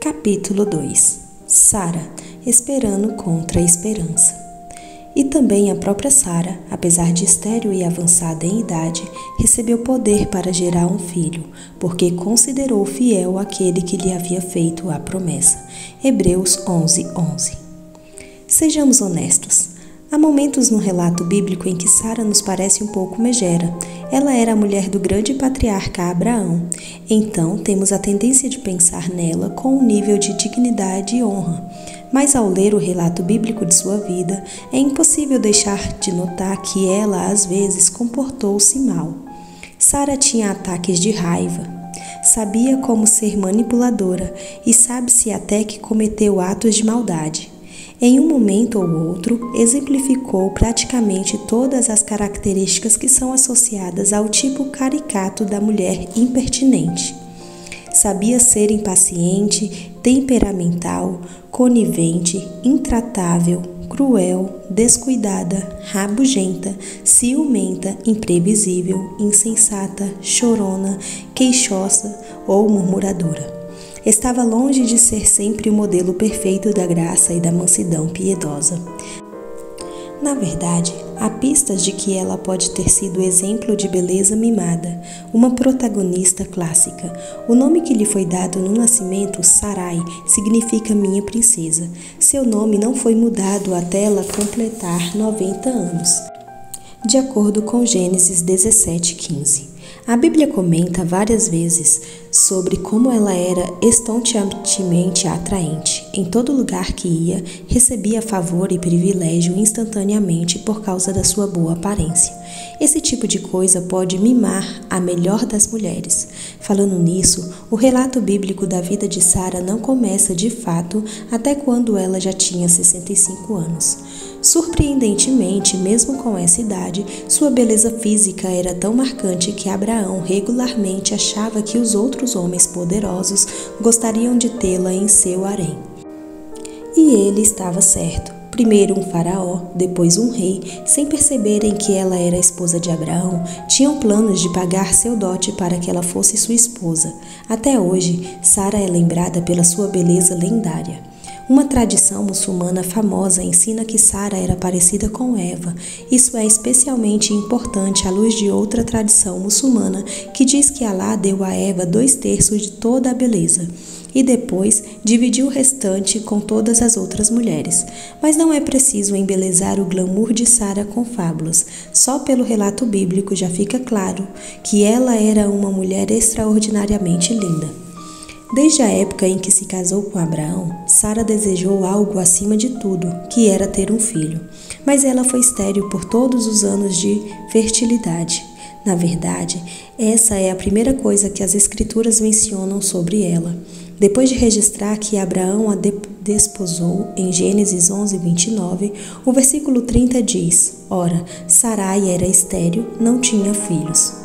Capítulo 2. Sara, esperando contra a esperança. E também a própria Sara, apesar de estéril e avançada em idade, recebeu poder para gerar um filho, porque considerou fiel aquele que lhe havia feito a promessa. Hebreus 11:11. Sejamos honestos. Há momentos no relato bíblico em que Sara nos parece um pouco megera. Ela era a mulher do grande patriarca Abraão. Então, temos a tendência de pensar nela com um nível de dignidade e honra. Mas ao ler o relato bíblico de sua vida, é impossível deixar de notar que ela, às vezes, comportou-se mal. Sara tinha ataques de raiva. Sabia como ser manipuladora e sabe-se até que cometeu atos de maldade. Em um momento ou outro, exemplificou praticamente todas as características que são associadas ao tipo caricato da mulher impertinente. Sabia ser impaciente, temperamental, conivente, intratável, cruel, descuidada, rabugenta, ciumenta, imprevisível, insensata, chorona, queixosa ou murmuradora. Estava longe de ser sempre o modelo perfeito da graça e da mansidão piedosa. Na verdade, há pistas de que ela pode ter sido exemplo de beleza mimada, uma protagonista clássica. O nome que lhe foi dado no nascimento, Sarai, significa minha princesa. Seu nome não foi mudado até ela completar 90 anos, de acordo com Gênesis 17:15. A Bíblia comenta várias vezes sobre como ela era estonteantemente atraente. Em todo lugar que ia, recebia favor e privilégio instantaneamente por causa da sua boa aparência. Esse tipo de coisa pode mimar a melhor das mulheres. Falando nisso, o relato bíblico da vida de Sara não começa de fato até quando ela já tinha 65 anos. Surpreendentemente, mesmo com essa idade, sua beleza física era tão marcante que Abraão regularmente achava que os outros homens poderosos gostariam de tê-la em seu harém. E ele estava certo. Primeiro um faraó, depois um rei, sem perceberem que ela era a esposa de Abraão, tinham planos de pagar seu dote para que ela fosse sua esposa. Até hoje, Sara é lembrada pela sua beleza lendária. Uma tradição muçulmana famosa ensina que Sara era parecida com Eva. Isso é especialmente importante à luz de outra tradição muçulmana que diz que Alá deu a Eva 2/3 de toda a beleza e depois dividiu o restante com todas as outras mulheres. Mas não é preciso embelezar o glamour de Sara com fábulas. Só pelo relato bíblico já fica claro que ela era uma mulher extraordinariamente linda. Desde a época em que se casou com Abraão, Sara desejou algo acima de tudo, que era ter um filho. Mas ela foi estéril por todos os anos de fertilidade. Na verdade, essa é a primeira coisa que as Escrituras mencionam sobre ela. Depois de registrar que Abraão a desposou, em Gênesis 11:29, o versículo 30 diz: Ora, Sarai era estéril, não tinha filhos.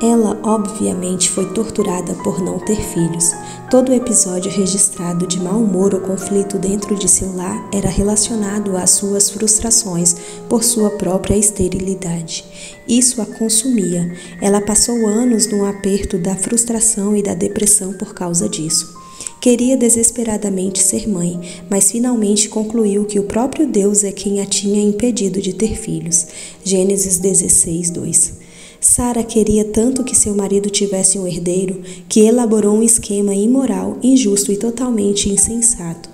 Ela, obviamente, foi torturada por não ter filhos. Todo o episódio registrado de mau humor ou conflito dentro de seu lar era relacionado às suas frustrações por sua própria esterilidade. Isso a consumia. Ela passou anos no aperto da frustração e da depressão por causa disso. Queria desesperadamente ser mãe, mas finalmente concluiu que o próprio Deus é quem a tinha impedido de ter filhos. Gênesis 16:2. Sara queria tanto que seu marido tivesse um herdeiro que elaborou um esquema imoral, injusto e totalmente insensato.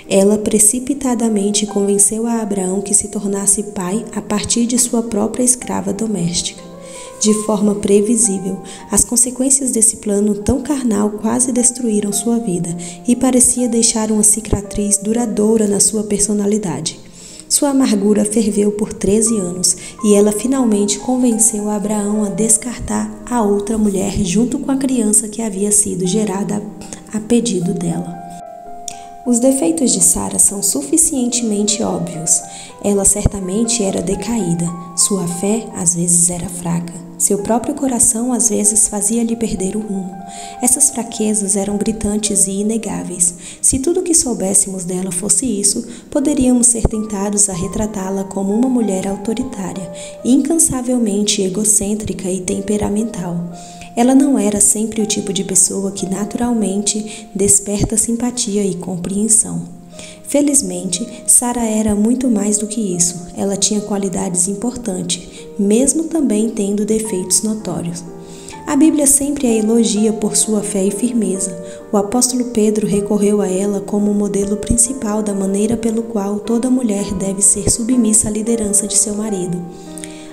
Ela precipitadamente convenceu a Abraão que se tornasse pai a partir de sua própria escrava doméstica. De forma previsível, as consequências desse plano tão carnal quase destruíram sua vida e parecia deixar uma cicatriz duradoura na sua personalidade. Sua amargura ferveu por 13 anos e ela finalmente convenceu Abraão a descartar a outra mulher junto com a criança que havia sido gerada a pedido dela. Os defeitos de Sara são suficientemente óbvios. Ela certamente era decaída, sua fé às vezes era fraca, seu próprio coração às vezes fazia-lhe perder o rumo. Essas fraquezas eram gritantes e inegáveis. Se tudo o que soubéssemos dela fosse isso, poderíamos ser tentados a retratá-la como uma mulher autoritária, incansavelmente egocêntrica e temperamental. Ela não era sempre o tipo de pessoa que naturalmente desperta simpatia e compreensão. Felizmente, Sara era muito mais do que isso. Ela tinha qualidades importantes, mesmo também tendo defeitos notórios. A Bíblia sempre a elogia por sua fé e firmeza. O apóstolo Pedro recorreu a ela como o modelo principal da maneira pelo qual toda mulher deve ser submissa à liderança de seu marido.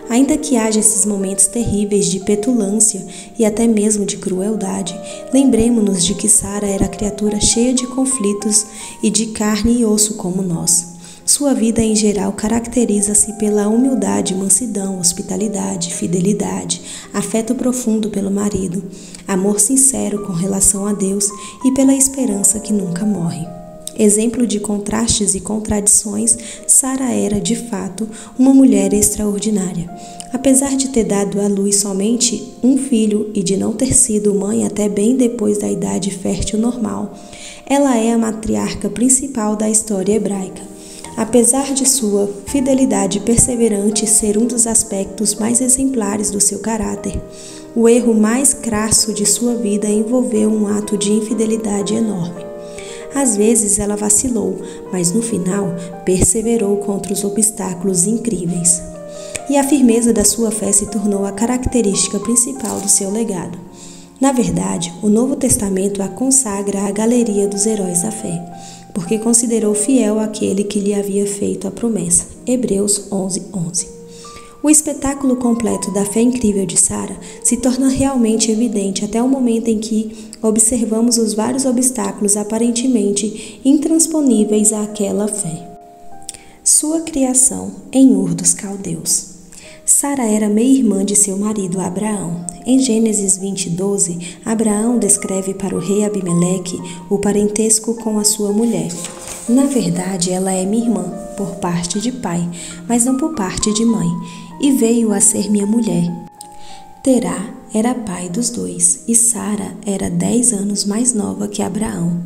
Ainda que haja esses momentos terríveis de petulância e até mesmo de crueldade, lembremos-nos de que Sara era criatura cheia de conflitos e de carne e osso como nós. Sua vida em geral caracteriza-se pela humildade, mansidão, hospitalidade, fidelidade, afeto profundo pelo marido, amor sincero com relação a Deus e pela esperança que nunca morre. Exemplo de contrastes e contradições, Sara era, de fato, uma mulher extraordinária. Apesar de ter dado à luz somente um filho e de não ter sido mãe até bem depois da idade fértil normal, ela é a matriarca principal da história hebraica. Apesar de sua fidelidade perseverante ser um dos aspectos mais exemplares do seu caráter, o erro mais crasso de sua vida envolveu um ato de infidelidade enorme. Às vezes ela vacilou, mas no final perseverou contra os obstáculos incríveis. E a firmeza da sua fé se tornou a característica principal do seu legado. Na verdade, o Novo Testamento a consagra à galeria dos heróis da fé, porque considerou fiel aquele que lhe havia feito a promessa. Hebreus 11:11. O espetáculo completo da fé incrível de Sara se torna realmente evidente até o momento em que observamos os vários obstáculos aparentemente intransponíveis àquela fé. Sua criação em Ur dos Caldeus. Sara era meia-irmã de seu marido Abraão. Em Gênesis 20:12, Abraão descreve para o rei Abimeleque o parentesco com a sua mulher. Na verdade, ela é minha irmã, por parte de pai, mas não por parte de mãe, e veio a ser minha mulher. Terá era pai dos dois, e Sara era 10 anos mais nova que Abraão.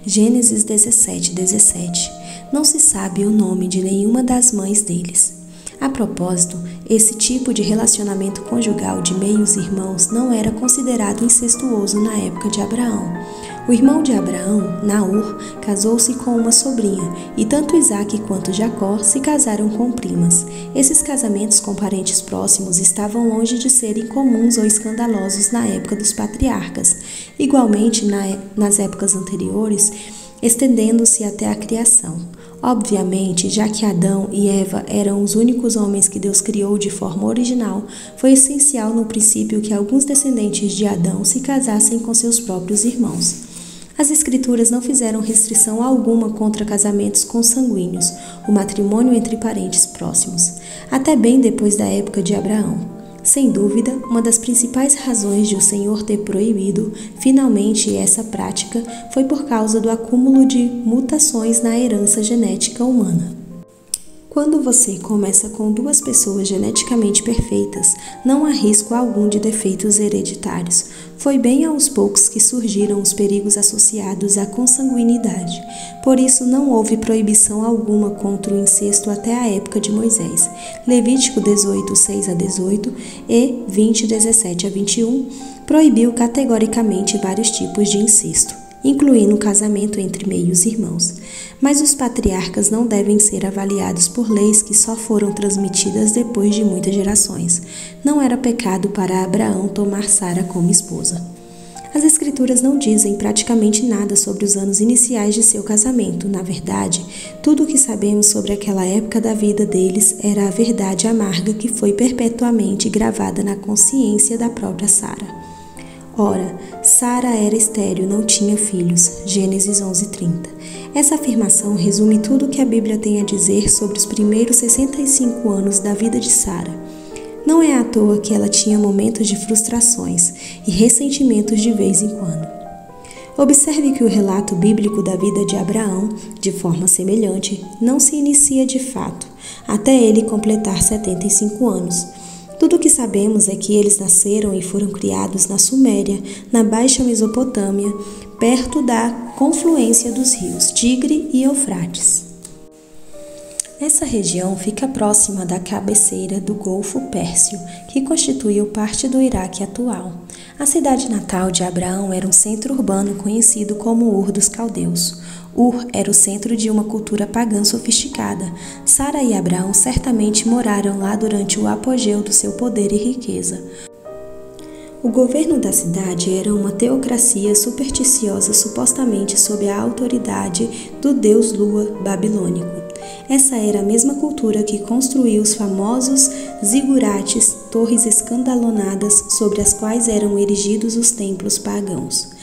Gênesis 17:17. Não se sabe o nome de nenhuma das mães deles. A propósito, esse tipo de relacionamento conjugal de meios irmãos não era considerado incestuoso na época de Abraão. O irmão de Abraão, Naor, casou-se com uma sobrinha, e tanto Isaque quanto Jacó se casaram com primas. Esses casamentos com parentes próximos estavam longe de serem comuns ou escandalosos na época dos patriarcas. Igualmente, nas épocas anteriores, estendendo-se até a criação. Obviamente, já que Adão e Eva eram os únicos homens que Deus criou de forma original, foi essencial no princípio que alguns descendentes de Adão se casassem com seus próprios irmãos. As Escrituras não fizeram restrição alguma contra casamentos consanguíneos, o matrimônio entre parentes próximos, até bem depois da época de Abraão. Sem dúvida, uma das principais razões de o Senhor ter proibido finalmente essa prática foi por causa do acúmulo de mutações na herança genética humana. Quando você começa com 2 pessoas geneticamente perfeitas, não há risco algum de defeitos hereditários. Foi bem aos poucos que surgiram os perigos associados à consanguinidade. Por isso, não houve proibição alguma contra o incesto até a época de Moisés. Levítico 18:6-18 e 20:17-21 proibiu categoricamente vários tipos de incesto, incluindo o casamento entre meios irmãos. Mas os patriarcas não devem ser avaliados por leis que só foram transmitidas depois de muitas gerações. Não era pecado para Abraão tomar Sara como esposa. As Escrituras não dizem praticamente nada sobre os anos iniciais de seu casamento. Na verdade, tudo o que sabemos sobre aquela época da vida deles era a verdade amarga que foi perpetuamente gravada na consciência da própria Sara. Ora, Sara era estéril, não tinha filhos. Gênesis 11:30. Essa afirmação resume tudo o que a Bíblia tem a dizer sobre os primeiros 65 anos da vida de Sara. Não é à toa que ela tinha momentos de frustrações e ressentimentos de vez em quando. Observe que o relato bíblico da vida de Abraão, de forma semelhante, não se inicia de fato, até ele completar 75 anos. Tudo o que sabemos é que eles nasceram e foram criados na Suméria, na Baixa Mesopotâmia, perto da confluência dos rios Tigre e Eufrates. Essa região fica próxima da cabeceira do Golfo Pérsico, que constituiu parte do Iraque atual. A cidade natal de Abraão era um centro urbano conhecido como Ur dos Caldeus. Ur era o centro de uma cultura pagã sofisticada. Sara e Abraão certamente moraram lá durante o apogeu do seu poder e riqueza. O governo da cidade era uma teocracia supersticiosa supostamente sob a autoridade do deus Lua babilônico. Essa era a mesma cultura que construiu os famosos zigurates, torres escandalonadas sobre as quais eram erigidos os templos pagãos.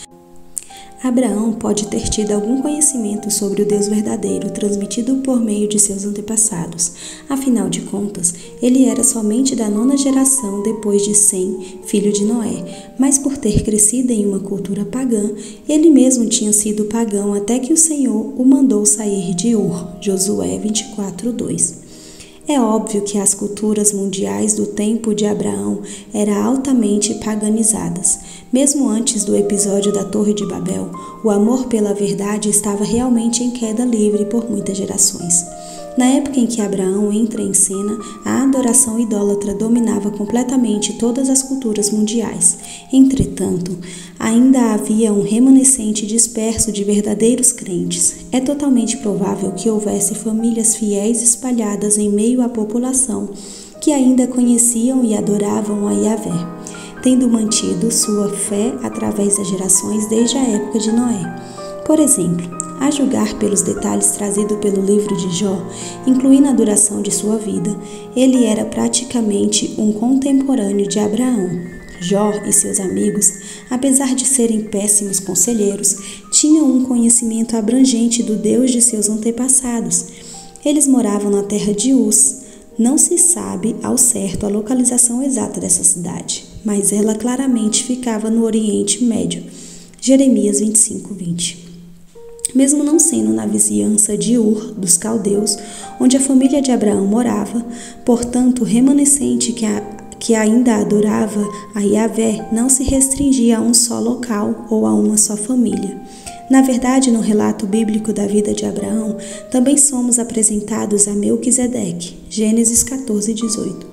Abraão pode ter tido algum conhecimento sobre o Deus verdadeiro transmitido por meio de seus antepassados. Afinal de contas, ele era somente da 9ª geração depois de Sem, filho de Noé, mas por ter crescido em uma cultura pagã, ele mesmo tinha sido pagão até que o Senhor o mandou sair de Ur. Josué 24:2. É óbvio que as culturas mundiais do tempo de Abraão eram altamente paganizadas. Mesmo antes do episódio da Torre de Babel, o amor pela verdade estava realmente em queda livre por muitas gerações. Na época em que Abraão entra em cena, a adoração idólatra dominava completamente todas as culturas mundiais. Entretanto, ainda havia um remanescente disperso de verdadeiros crentes. É totalmente provável que houvesse famílias fiéis espalhadas em meio à população que ainda conheciam e adoravam a Yahvé, tendo mantido sua fé através das gerações desde a época de Noé. Por exemplo, a julgar pelos detalhes trazidos pelo livro de Jó, incluindo a duração de sua vida, ele era praticamente um contemporâneo de Abraão. Jó e seus amigos, apesar de serem péssimos conselheiros, tinham um conhecimento abrangente do Deus de seus antepassados. Eles moravam na terra de Uz. Não se sabe ao certo a localização exata dessa cidade, mas ela claramente ficava no Oriente Médio. Jeremias 25:20. Mesmo não sendo na vizinhança de Ur dos Caldeus, onde a família de Abraão morava, portanto, o remanescente que ainda adorava a Yahvé não se restringia a um só local ou a uma só família. Na verdade, no relato bíblico da vida de Abraão, também somos apresentados a Melquisedeque, Gênesis 14:18.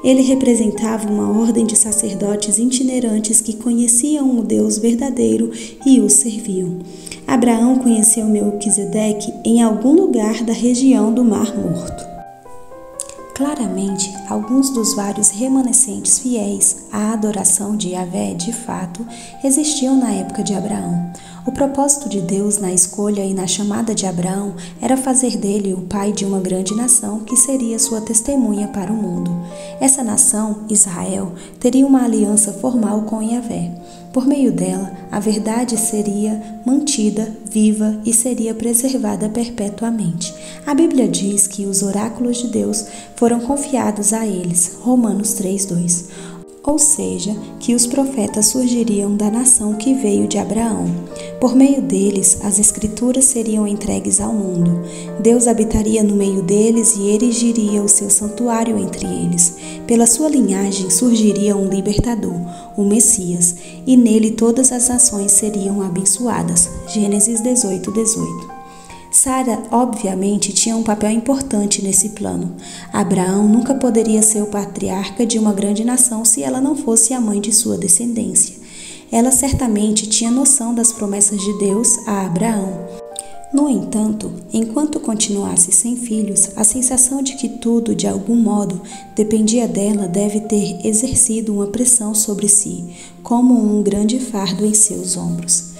Ele representava uma ordem de sacerdotes itinerantes que conheciam o Deus verdadeiro e o serviam. Abraão conheceu Melquisedeque em algum lugar da região do Mar Morto. Claramente, alguns dos vários remanescentes fiéis à adoração de Yahvé, de fato, existiam na época de Abraão. O propósito de Deus na escolha e na chamada de Abraão era fazer dele o pai de uma grande nação que seria sua testemunha para o mundo. Essa nação, Israel, teria uma aliança formal com Yahvé. Por meio dela, a verdade seria mantida, viva e seria preservada perpetuamente. A Bíblia diz que os oráculos de Deus foram confiados a eles, Romanos 3:2. Ou seja, que os profetas surgiriam da nação que veio de Abraão. Por meio deles, as Escrituras seriam entregues ao mundo. Deus habitaria no meio deles e erigiria o seu santuário entre eles. Pela sua linhagem surgiria um libertador, o Messias, e nele todas as nações seriam abençoadas. Gênesis 18:18. Sara, obviamente, tinha um papel importante nesse plano. Abraão nunca poderia ser o patriarca de uma grande nação se ela não fosse a mãe de sua descendência. Ela certamente tinha noção das promessas de Deus a Abraão. No entanto, enquanto continuasse sem filhos, a sensação de que tudo, de algum modo, dependia dela deve ter exercido uma pressão sobre si, como um grande fardo em seus ombros.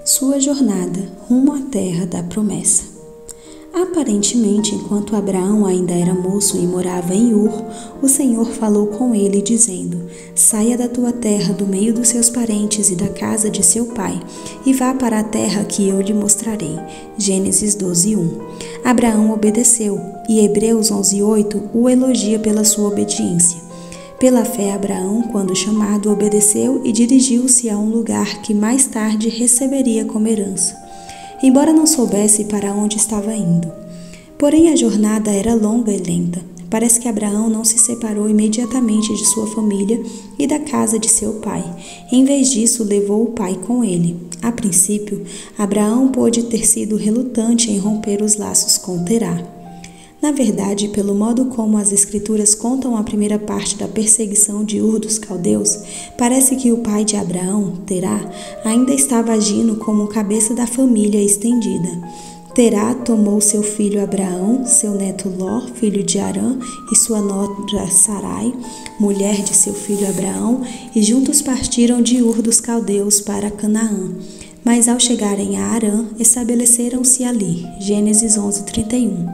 Sua jornada rumo à terra da promessa. Aparentemente, enquanto Abraão ainda era moço e morava em Ur, o Senhor falou com ele, dizendo: Saia da tua terra, do meio dos seus parentes e da casa de seu pai, e vá para a terra que eu lhe mostrarei. Gênesis 12:1. Abraão obedeceu, e Hebreus 11:8 o elogia pela sua obediência. Pela fé, Abraão, quando chamado, obedeceu e dirigiu-se a um lugar que mais tarde receberia como herança, embora não soubesse para onde estava indo. Porém, a jornada era longa e lenta. Parece que Abraão não se separou imediatamente de sua família e da casa de seu pai. Em vez disso, levou o pai com ele. A princípio, Abraão pôde ter sido relutante em romper os laços com Terá. Na verdade, pelo modo como as Escrituras contam a primeira parte da perseguição de Ur dos Caldeus, parece que o pai de Abraão, Terá, ainda estava agindo como cabeça da família estendida. Terá tomou seu filho Abraão, seu neto Ló, filho de Harã, e sua nora Sarai, mulher de seu filho Abraão, e juntos partiram de Ur dos Caldeus para Canaã. Mas ao chegarem a Harã, estabeleceram-se ali. Gênesis 11:31.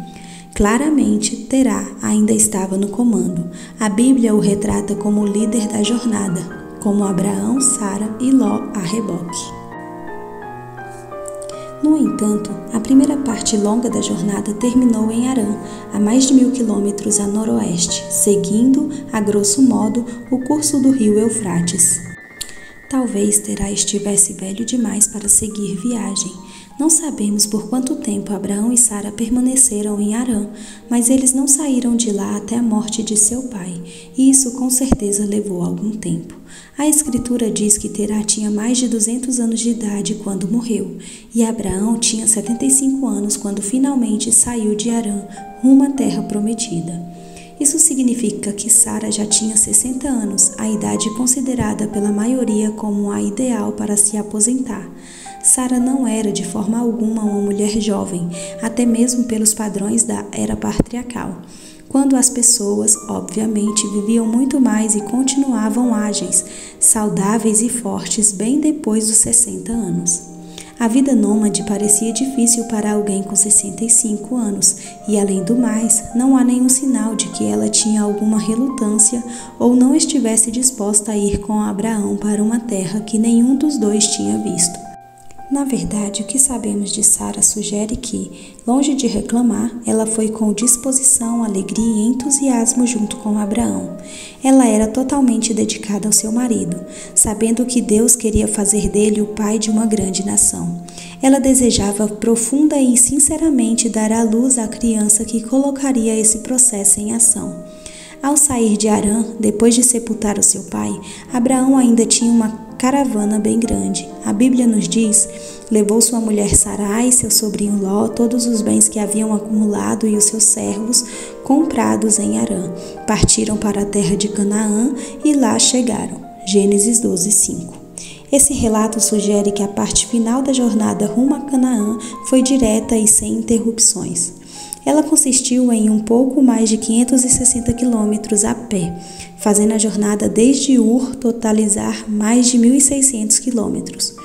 Claramente, Terá ainda estava no comando. A Bíblia o retrata como o líder da jornada, como Abraão, Sara e Ló a reboque. No entanto, a primeira parte longa da jornada terminou em Harã, a mais de 1.000 quilômetros a noroeste, seguindo, a grosso modo, o curso do rio Eufrates. Talvez Terá estivesse velho demais para seguir viagem. Não sabemos por quanto tempo Abraão e Sara permaneceram em Harã, mas eles não saíram de lá até a morte de seu pai, e isso com certeza levou algum tempo. A Escritura diz que Terá tinha mais de 200 anos de idade quando morreu, e Abraão tinha 75 anos quando finalmente saiu de Harã rumo à terra prometida. Isso significa que Sara já tinha 60 anos, a idade considerada pela maioria como a ideal para se aposentar. Sara não era de forma alguma uma mulher jovem, até mesmo pelos padrões da era patriarcal, quando as pessoas, obviamente, viviam muito mais e continuavam ágeis, saudáveis e fortes bem depois dos 60 anos. A vida nômade parecia difícil para alguém com 65 anos e, além do mais, não há nenhum sinal de que ela tinha alguma relutância ou não estivesse disposta a ir com Abraão para uma terra que nenhum dos dois tinha visto. Na verdade, o que sabemos de Sara sugere que, longe de reclamar, ela foi com disposição, alegria e entusiasmo junto com Abraão. Ela era totalmente dedicada ao seu marido, sabendo que Deus queria fazer dele o pai de uma grande nação. Ela desejava profunda e sinceramente dar à luz à criança que colocaria esse processo em ação. Ao sair de Harã, depois de sepultar o seu pai, Abraão ainda tinha uma caravana bem grande. A Bíblia nos diz: levou sua mulher Sarai, seu sobrinho Ló, todos os bens que haviam acumulado e os seus servos comprados em Harã. Partiram para a terra de Canaã e lá chegaram. Gênesis 12:5. Esse relato sugere que a parte final da jornada rumo a Canaã foi direta e sem interrupções. Ela consistiu em um pouco mais de 560 quilômetros a pé, fazendo a jornada desde Ur totalizar mais de 1.600 quilômetros,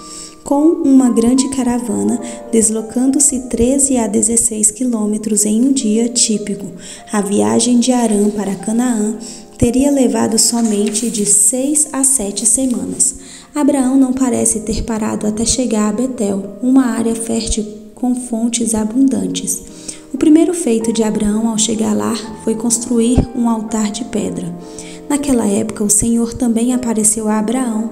com uma grande caravana deslocando-se 13 a 16 quilômetros em um dia típico. A viagem de Harã para Canaã teria levado somente de 6 a 7 semanas. Abraão não parece ter parado até chegar a Betel, uma área fértil com fontes abundantes. O primeiro feito de Abraão ao chegar lá foi construir um altar de pedra. Naquela época, o Senhor também apareceu a Abraão.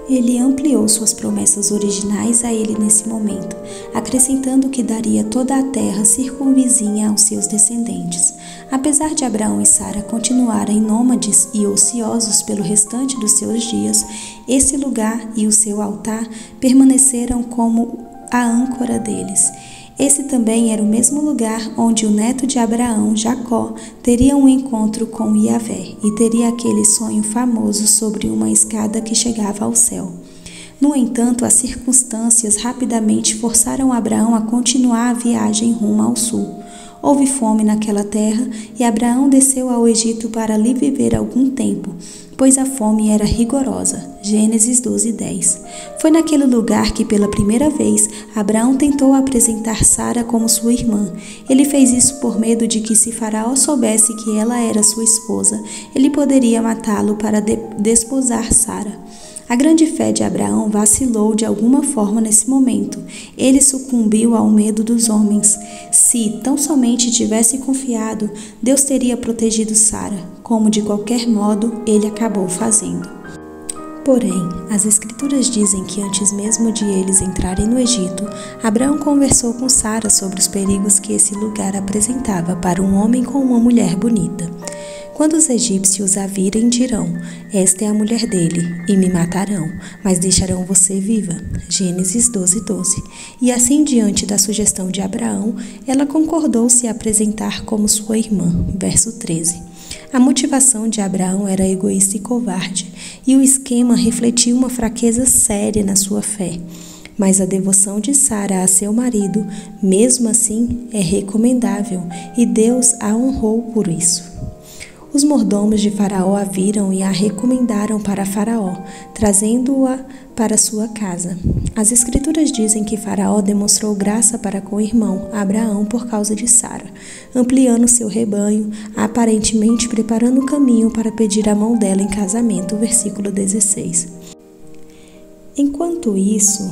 Ele ampliou suas promessas originais a ele nesse momento, acrescentando que daria toda a terra circunvizinha aos seus descendentes. Apesar de Abraão e Sara continuarem nômades e ociosos pelo restante dos seus dias, esse lugar e o seu altar permaneceram como a âncora deles. Esse também era o mesmo lugar onde o neto de Abraão, Jacó, teria um encontro com Yahvé e teria aquele sonho famoso sobre uma escada que chegava ao céu. No entanto, as circunstâncias rapidamente forçaram Abraão a continuar a viagem rumo ao sul. Houve fome naquela terra e Abraão desceu ao Egito para ali viver algum tempo, pois a fome era rigorosa. Gênesis 12:10. Foi naquele lugar que pela primeira vez Abraão tentou apresentar Sara como sua irmã. Ele fez isso por medo de que, se Faraó soubesse que ela era sua esposa, ele poderia matá-lo para desposar Sara. A grande fé de Abraão vacilou de alguma forma nesse momento. Ele sucumbiu ao medo dos homens. Se tão somente tivesse confiado, Deus teria protegido Sara, como de qualquer modo ele acabou fazendo. Porém, as Escrituras dizem que antes mesmo de eles entrarem no Egito, Abraão conversou com Sara sobre os perigos que esse lugar apresentava para um homem com uma mulher bonita. Quando os egípcios a virem, dirão: esta é a mulher dele, e me matarão, mas deixarão você viva. Gênesis 12:12. E assim, diante da sugestão de Abraão, ela concordou se apresentar como sua irmã. Verso 13. A motivação de Abraão era egoísta e covarde, e o esquema refletia uma fraqueza séria na sua fé. Mas a devoção de Sara a seu marido, mesmo assim, é recomendável, e Deus a honrou por isso. Os mordomos de Faraó a viram e a recomendaram para Faraó, trazendo-a para sua casa. As Escrituras dizem que Faraó demonstrou graça para com o irmão Abraão por causa de Sara, ampliando seu rebanho, aparentemente preparando o caminho para pedir a mão dela em casamento. Versículo 16. Enquanto isso,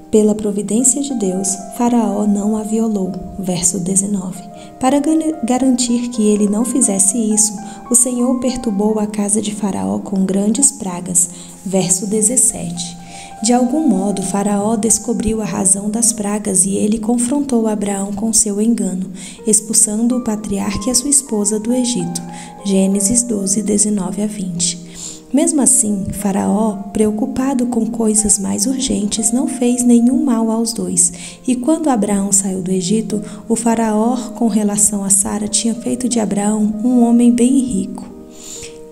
pela providência de Deus, Faraó não a violou. Verso 19. Para garantir que ele não fizesse isso, o Senhor perturbou a casa de Faraó com grandes pragas. Verso 17. De algum modo, Faraó descobriu a razão das pragas e ele confrontou Abraão com seu engano, expulsando o patriarca e a sua esposa do Egito. Gênesis 12, 19-20. Mesmo assim, Faraó, preocupado com coisas mais urgentes, não fez nenhum mal aos dois. E quando Abraão saiu do Egito, o Faraó, com relação a Sara, tinha feito de Abraão um homem bem rico.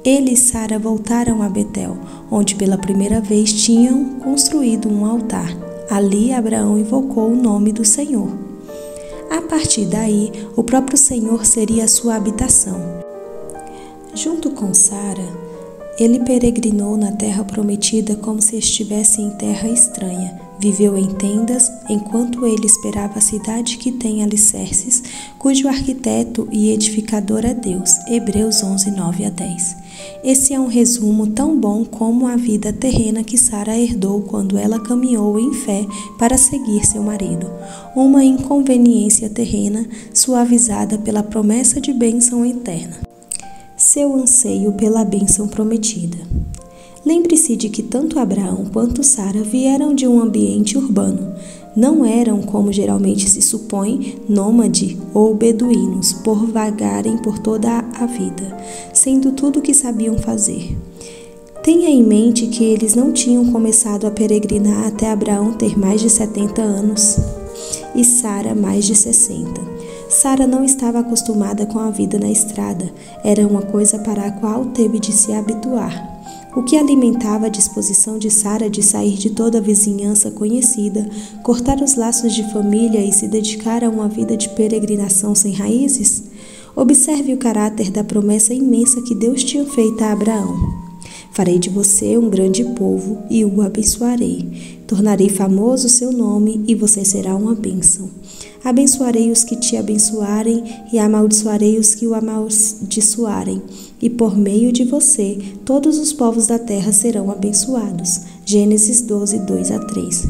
Ele e Sara voltaram a Betel, onde pela primeira vez tinham construído um altar. Ali Abraão invocou o nome do Senhor. A partir daí, o próprio Senhor seria a sua habitação. Junto com Sara, ele peregrinou na terra prometida como se estivesse em terra estranha. Viveu em tendas, enquanto ele esperava a cidade que tem alicerces, cujo arquiteto e edificador é Deus. Hebreus 11, 9-10. Esse é um resumo tão bom como a vida terrena que Sara herdou quando ela caminhou em fé para seguir seu marido. Uma inconveniência terrena suavizada pela promessa de bênção eterna. Seu anseio pela bênção prometida. Lembre-se de que tanto Abraão quanto Sara vieram de um ambiente urbano. Não eram, como geralmente se supõe, nômade ou beduínos, por vagarem por toda a vida, sendo tudo o que sabiam fazer. Tenha em mente que eles não tinham começado a peregrinar até Abraão ter mais de 70 anos e Sara mais de 60. Sara não estava acostumada com a vida na estrada, era uma coisa para a qual teve de se habituar. O que alimentava a disposição de Sara de sair de toda a vizinhança conhecida, cortar os laços de família e se dedicar a uma vida de peregrinação sem raízes? Observe o caráter da promessa imensa que Deus tinha feito a Abraão. Farei de você um grande povo e o abençoarei. Tornarei famoso o seu nome e você será uma bênção. Abençoarei os que te abençoarem e amaldiçoarei os que o amaldiçoarem. E por meio de você, todos os povos da terra serão abençoados. Gênesis 12, 2-3.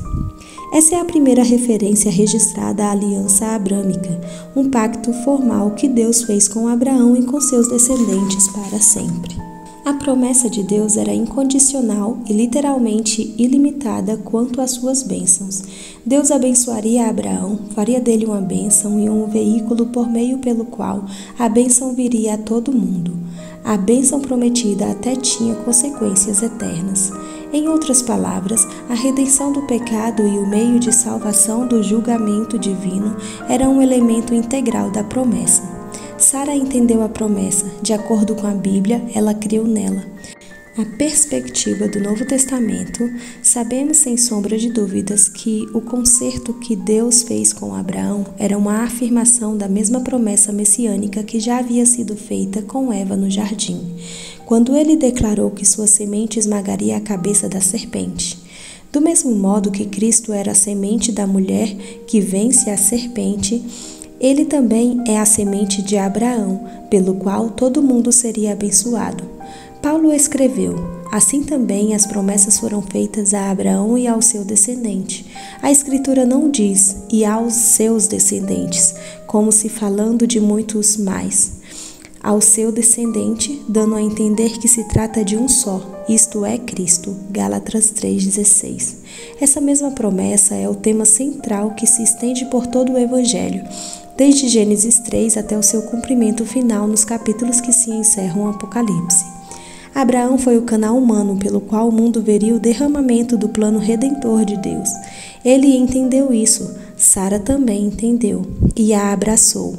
Essa é a primeira referência registrada à aliança abrâmica, um pacto formal que Deus fez com Abraão e com seus descendentes para sempre. A promessa de Deus era incondicional e literalmente ilimitada quanto às suas bênçãos. Deus abençoaria Abraão, faria dele uma bênção e um veículo por meio pelo qual a bênção viria a todo mundo. A bênção prometida até tinha consequências eternas. Em outras palavras, a redenção do pecado e o meio de salvação do julgamento divino era um elemento integral da promessa. Sara entendeu a promessa. De acordo com a Bíblia, ela creu nela. A perspectiva do Novo Testamento, sabemos sem sombra de dúvidas que o concerto que Deus fez com Abraão era uma afirmação da mesma promessa messiânica que já havia sido feita com Eva no jardim, quando ele declarou que sua semente esmagaria a cabeça da serpente. Do mesmo modo que Cristo era a semente da mulher que vence a serpente, ele também é a semente de Abraão, pelo qual todo mundo seria abençoado. Paulo escreveu: assim também as promessas foram feitas a Abraão e ao seu descendente. A Escritura não diz "e aos seus descendentes", como se falando de muitos mais. Ao seu descendente, dando a entender que se trata de um só, isto é Cristo. Gálatas 3,16. Essa mesma promessa é o tema central que se estende por todo o Evangelho. desde Gênesis 3 até o seu cumprimento final nos capítulos que se encerram o Apocalipse. Abraão foi o canal humano pelo qual o mundo veria o derramamento do plano redentor de Deus. Ele entendeu isso, Sara também entendeu e a abraçou.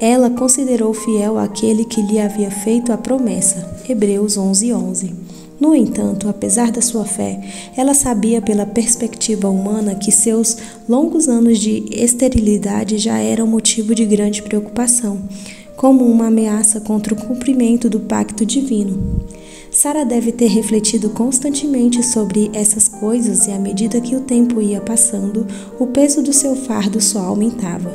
Ela considerou fiel aquele que lhe havia feito a promessa. Hebreus 11:11. No entanto, apesar da sua fé, ela sabia pela perspectiva humana que seus longos anos de esterilidade já eram motivo de grande preocupação, como uma ameaça contra o cumprimento do pacto divino. Sara deve ter refletido constantemente sobre essas coisas e, à medida que o tempo ia passando, o peso do seu fardo só aumentava.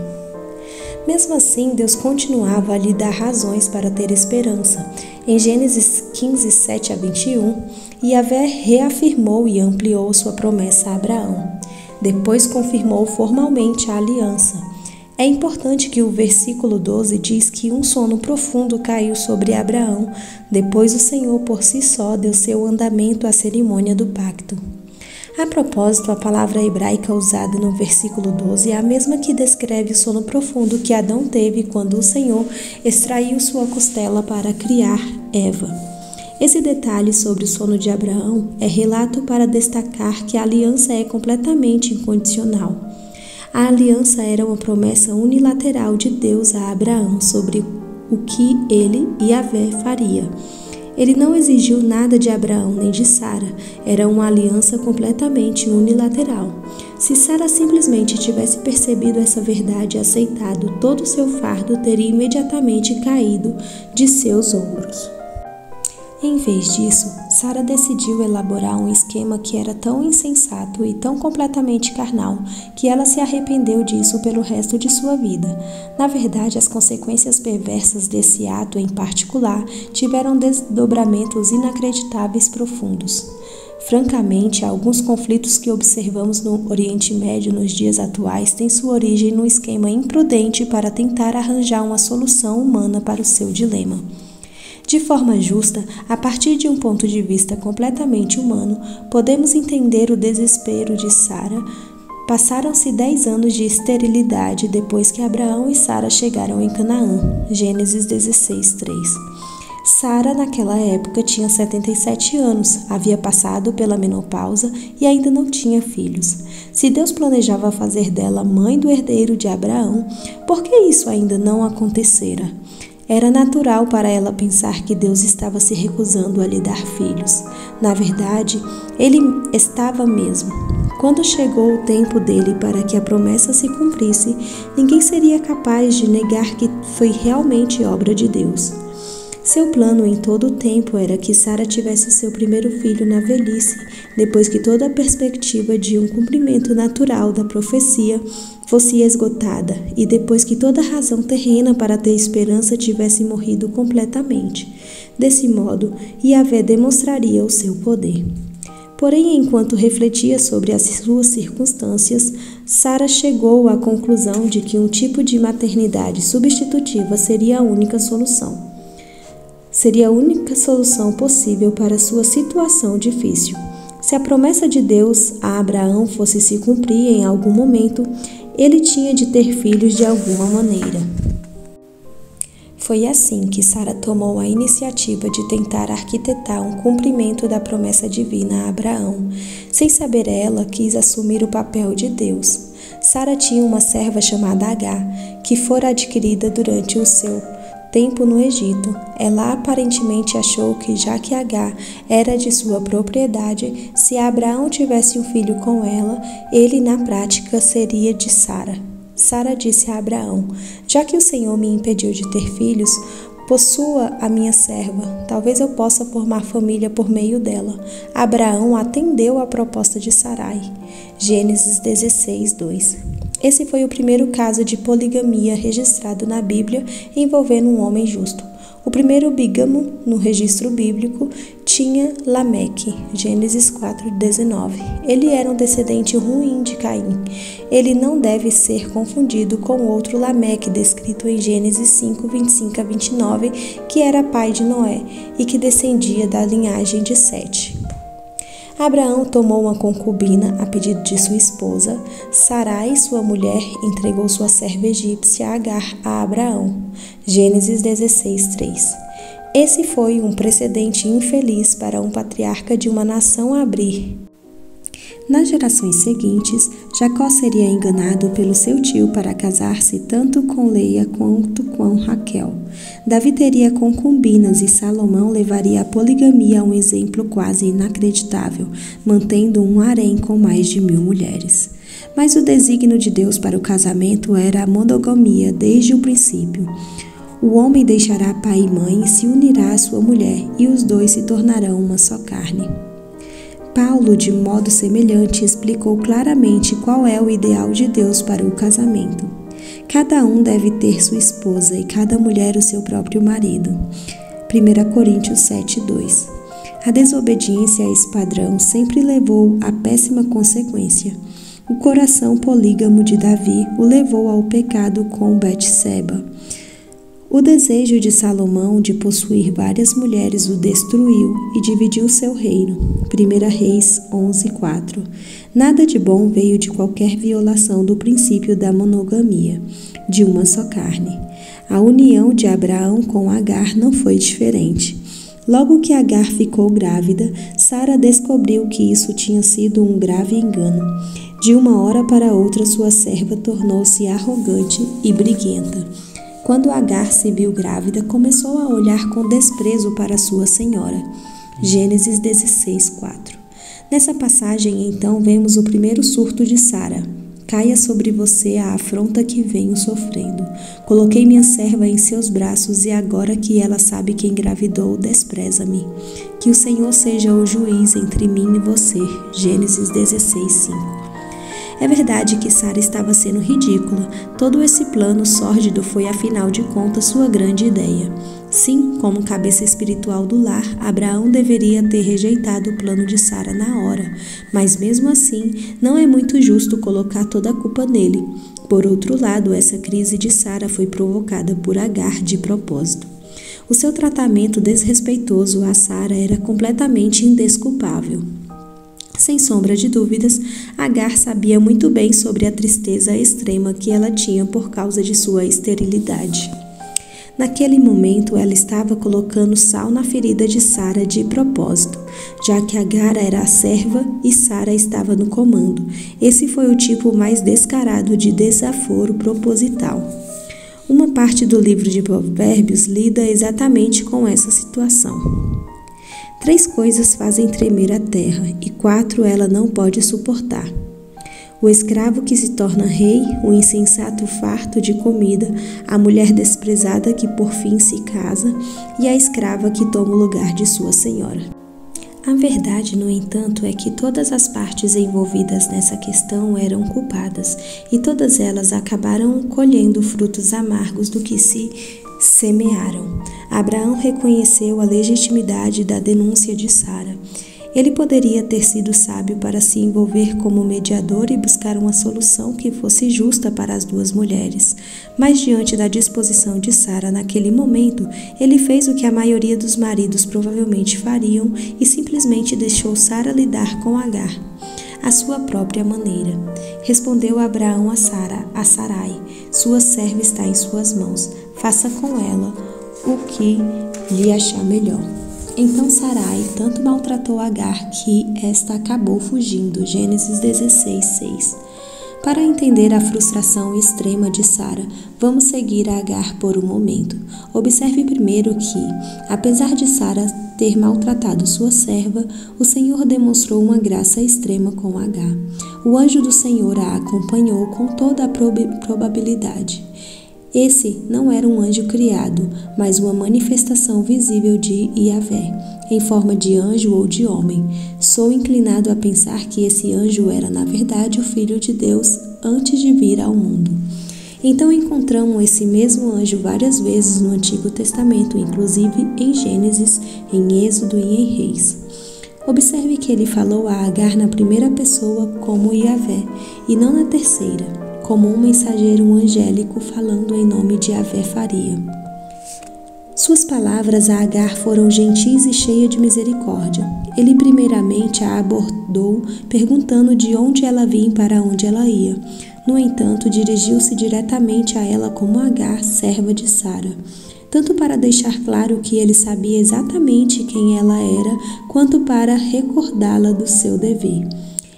Mesmo assim, Deus continuava a lhe dar razões para ter esperança. Em Gênesis 15, 7-21, Yahvé reafirmou e ampliou sua promessa a Abraão. Depois confirmou formalmente a aliança. É importante que o versículo 12 diz que um sono profundo caiu sobre Abraão. Depois o Senhor por si só deu seu andamento à cerimônia do pacto. A propósito, a palavra hebraica usada no versículo 12 é a mesma que descreve o sono profundo que Adão teve quando o Senhor extraiu sua costela para criar Eva. Esse detalhe sobre o sono de Abraão é relato para destacar que a aliança é completamente incondicional. A aliança era uma promessa unilateral de Deus a Abraão sobre o que ele e Yahvé faria. Ele não exigiu nada de Abraão nem de Sara, era uma aliança completamente unilateral. Se Sara simplesmente tivesse percebido essa verdade e aceitado, todo o seu fardo teria imediatamente caído de seus ombros. Em vez disso, Sara decidiu elaborar um esquema que era tão insensato e tão completamente carnal que ela se arrependeu disso pelo resto de sua vida. Na verdade, as consequências perversas desse ato em particular tiveram desdobramentos inacreditáveis profundos. Francamente, alguns conflitos que observamos no Oriente Médio nos dias atuais têm sua origem num esquema imprudente para tentar arranjar uma solução humana para o seu dilema. De forma justa, a partir de um ponto de vista completamente humano, podemos entender o desespero de Sara. Passaram-se 10 anos de esterilidade depois que Abraão e Sara chegaram em Canaã. Gênesis 16:3. Sara, naquela época, tinha 77 anos, havia passado pela menopausa e ainda não tinha filhos. Se Deus planejava fazer dela mãe do herdeiro de Abraão, por que isso ainda não acontecera? Era natural para ela pensar que Deus estava se recusando a lhe dar filhos. Na verdade, ele estava mesmo. Quando chegou o tempo dele para que a promessa se cumprisse, ninguém seria capaz de negar que foi realmente obra de Deus. Seu plano em todo o tempo era que Sara tivesse seu primeiro filho na velhice, depois que toda a perspectiva de um cumprimento natural da profecia fosse esgotada e depois que toda razão terrena para ter esperança tivesse morrido completamente. Desse modo, Yahvé demonstraria o seu poder. Porém, enquanto refletia sobre as suas circunstâncias, Sara chegou à conclusão de que um tipo de maternidade substitutiva seria a única solução. Seria a única solução possível para sua situação difícil. Se a promessa de Deus a Abraão fosse se cumprir em algum momento, ele tinha de ter filhos de alguma maneira. Foi assim que Sara tomou a iniciativa de tentar arquitetar um cumprimento da promessa divina a Abraão. Sem saber ela, quis assumir o papel de Deus. Sara tinha uma serva chamada Agar, que fora adquirida durante o seu tempo no Egito. Ela aparentemente achou que, já que Agar era de sua propriedade, se Abraão tivesse um filho com ela, ele na prática seria de Sara. Sara disse a Abraão: já que o Senhor me impediu de ter filhos, possua a minha serva, talvez eu possa formar família por meio dela. Abraão atendeu à proposta de Sarai. Gênesis 16:2. Esse foi o primeiro caso de poligamia registrado na Bíblia envolvendo um homem justo. O primeiro bígamo no registro bíblico tinha Lameque, Gênesis 4:19. Ele era um descendente ruim de Caim. Ele não deve ser confundido com outro Lameque descrito em Gênesis 5:25-29, que era pai de Noé e que descendia da linhagem de Sete. Abraão tomou uma concubina a pedido de sua esposa. Sarai, sua mulher, entregou sua serva egípcia Agar a Abraão. Gênesis 16:3. Esse foi um precedente infeliz para um patriarca de uma nação abrir. Nas gerações seguintes, Jacó seria enganado pelo seu tio para casar-se tanto com Leia quanto com Raquel. Davi teria concubinas e Salomão levaria a poligamia a um exemplo quase inacreditável, mantendo um harém com mais de 1000 mulheres. Mas o desígnio de Deus para o casamento era a monogamia desde o princípio. O homem deixará pai e mãe e se unirá à sua mulher, e os dois se tornarão uma só carne. Paulo, de modo semelhante, explicou claramente qual é o ideal de Deus para o casamento. Cada um deve ter sua esposa e cada mulher o seu próprio marido. 1 Coríntios 7:2. A desobediência a esse padrão sempre levou a péssima consequência. O coração polígamo de Davi o levou ao pecado com Betseba. O desejo de Salomão de possuir várias mulheres o destruiu e dividiu seu reino. 1 Reis 11:4. Nada de bom veio de qualquer violação do princípio da monogamia, de uma só carne. A união de Abraão com Agar não foi diferente. Logo que Agar ficou grávida, Sara descobriu que isso tinha sido um grave engano. De uma hora para outra, sua serva tornou-se arrogante e briguenta. Quando Agar se viu grávida, começou a olhar com desprezo para sua senhora. Gênesis 16:4. Nessa passagem, então, vemos o primeiro surto de Sara. Caia sobre você a afronta que venho sofrendo. Coloquei minha serva em seus braços e agora que ela sabe que engravidou, despreza-me. Que o Senhor seja o juiz entre mim e você. Gênesis 16:5. É verdade que Sara estava sendo ridícula. Todo esse plano sórdido foi, afinal de contas, sua grande ideia. Sim, como cabeça espiritual do lar, Abraão deveria ter rejeitado o plano de Sara na hora, mas mesmo assim, não é muito justo colocar toda a culpa nele. Por outro lado, essa crise de Sara foi provocada por Agar de propósito. O seu tratamento desrespeitoso a Sara era completamente indesculpável. Sem sombra de dúvidas, Agar sabia muito bem sobre a tristeza extrema que ela tinha por causa de sua esterilidade. Naquele momento, ela estava colocando sal na ferida de Sara de propósito, já que Agar era a serva e Sara estava no comando. Esse foi o tipo mais descarado de desaforo proposital. Uma parte do livro de Provérbios lida exatamente com essa situação. 3 coisas fazem tremer a terra, e 4 ela não pode suportar: o escravo que se torna rei, o insensato farto de comida, a mulher desprezada que por fim se casa, e a escrava que toma o lugar de sua senhora. A verdade, no entanto, é que todas as partes envolvidas nessa questão eram culpadas, e todas elas acabaram colhendo frutos amargos do que se semearam. Abraão reconheceu a legitimidade da denúncia de Sara. Ele poderia ter sido sábio para se envolver como mediador e buscar uma solução que fosse justa para as 2 mulheres. Mas diante da disposição de Sara naquele momento, ele fez o que a maioria dos maridos provavelmente fariam e simplesmente deixou Sara lidar com Agar, à sua própria maneira. Respondeu Abraão a Sarai: sua serva está em suas mãos, faça com ela o que lhe achar melhor. Então Sarai tanto maltratou Agar que esta acabou fugindo. Gênesis 16:6. Para entender a frustração extrema de Sara, vamos seguir a Agar por um momento. Observe primeiro que, apesar de Sara ter maltratado sua serva, o Senhor demonstrou uma graça extrema com Agar. O anjo do Senhor a acompanhou com toda a probabilidade. Esse não era um anjo criado, mas uma manifestação visível de Yahvé, em forma de anjo ou de homem. Sou inclinado a pensar que esse anjo era, na verdade, o Filho de Deus antes de vir ao mundo. Então encontramos esse mesmo anjo várias vezes no Antigo Testamento, inclusive em Gênesis, em Êxodo e em Reis. Observe que ele falou a Agar na primeira pessoa como Yahvé e não na terceira, como um mensageiro angélico falando em nome de Yahvé faria. Suas palavras a Agar foram gentis e cheias de misericórdia. Ele primeiramente a abordou, perguntando de onde ela vinha e para onde ela ia. No entanto, dirigiu-se diretamente a ela como Agar, serva de Sara, tanto para deixar claro que ele sabia exatamente quem ela era, quanto para recordá-la do seu dever.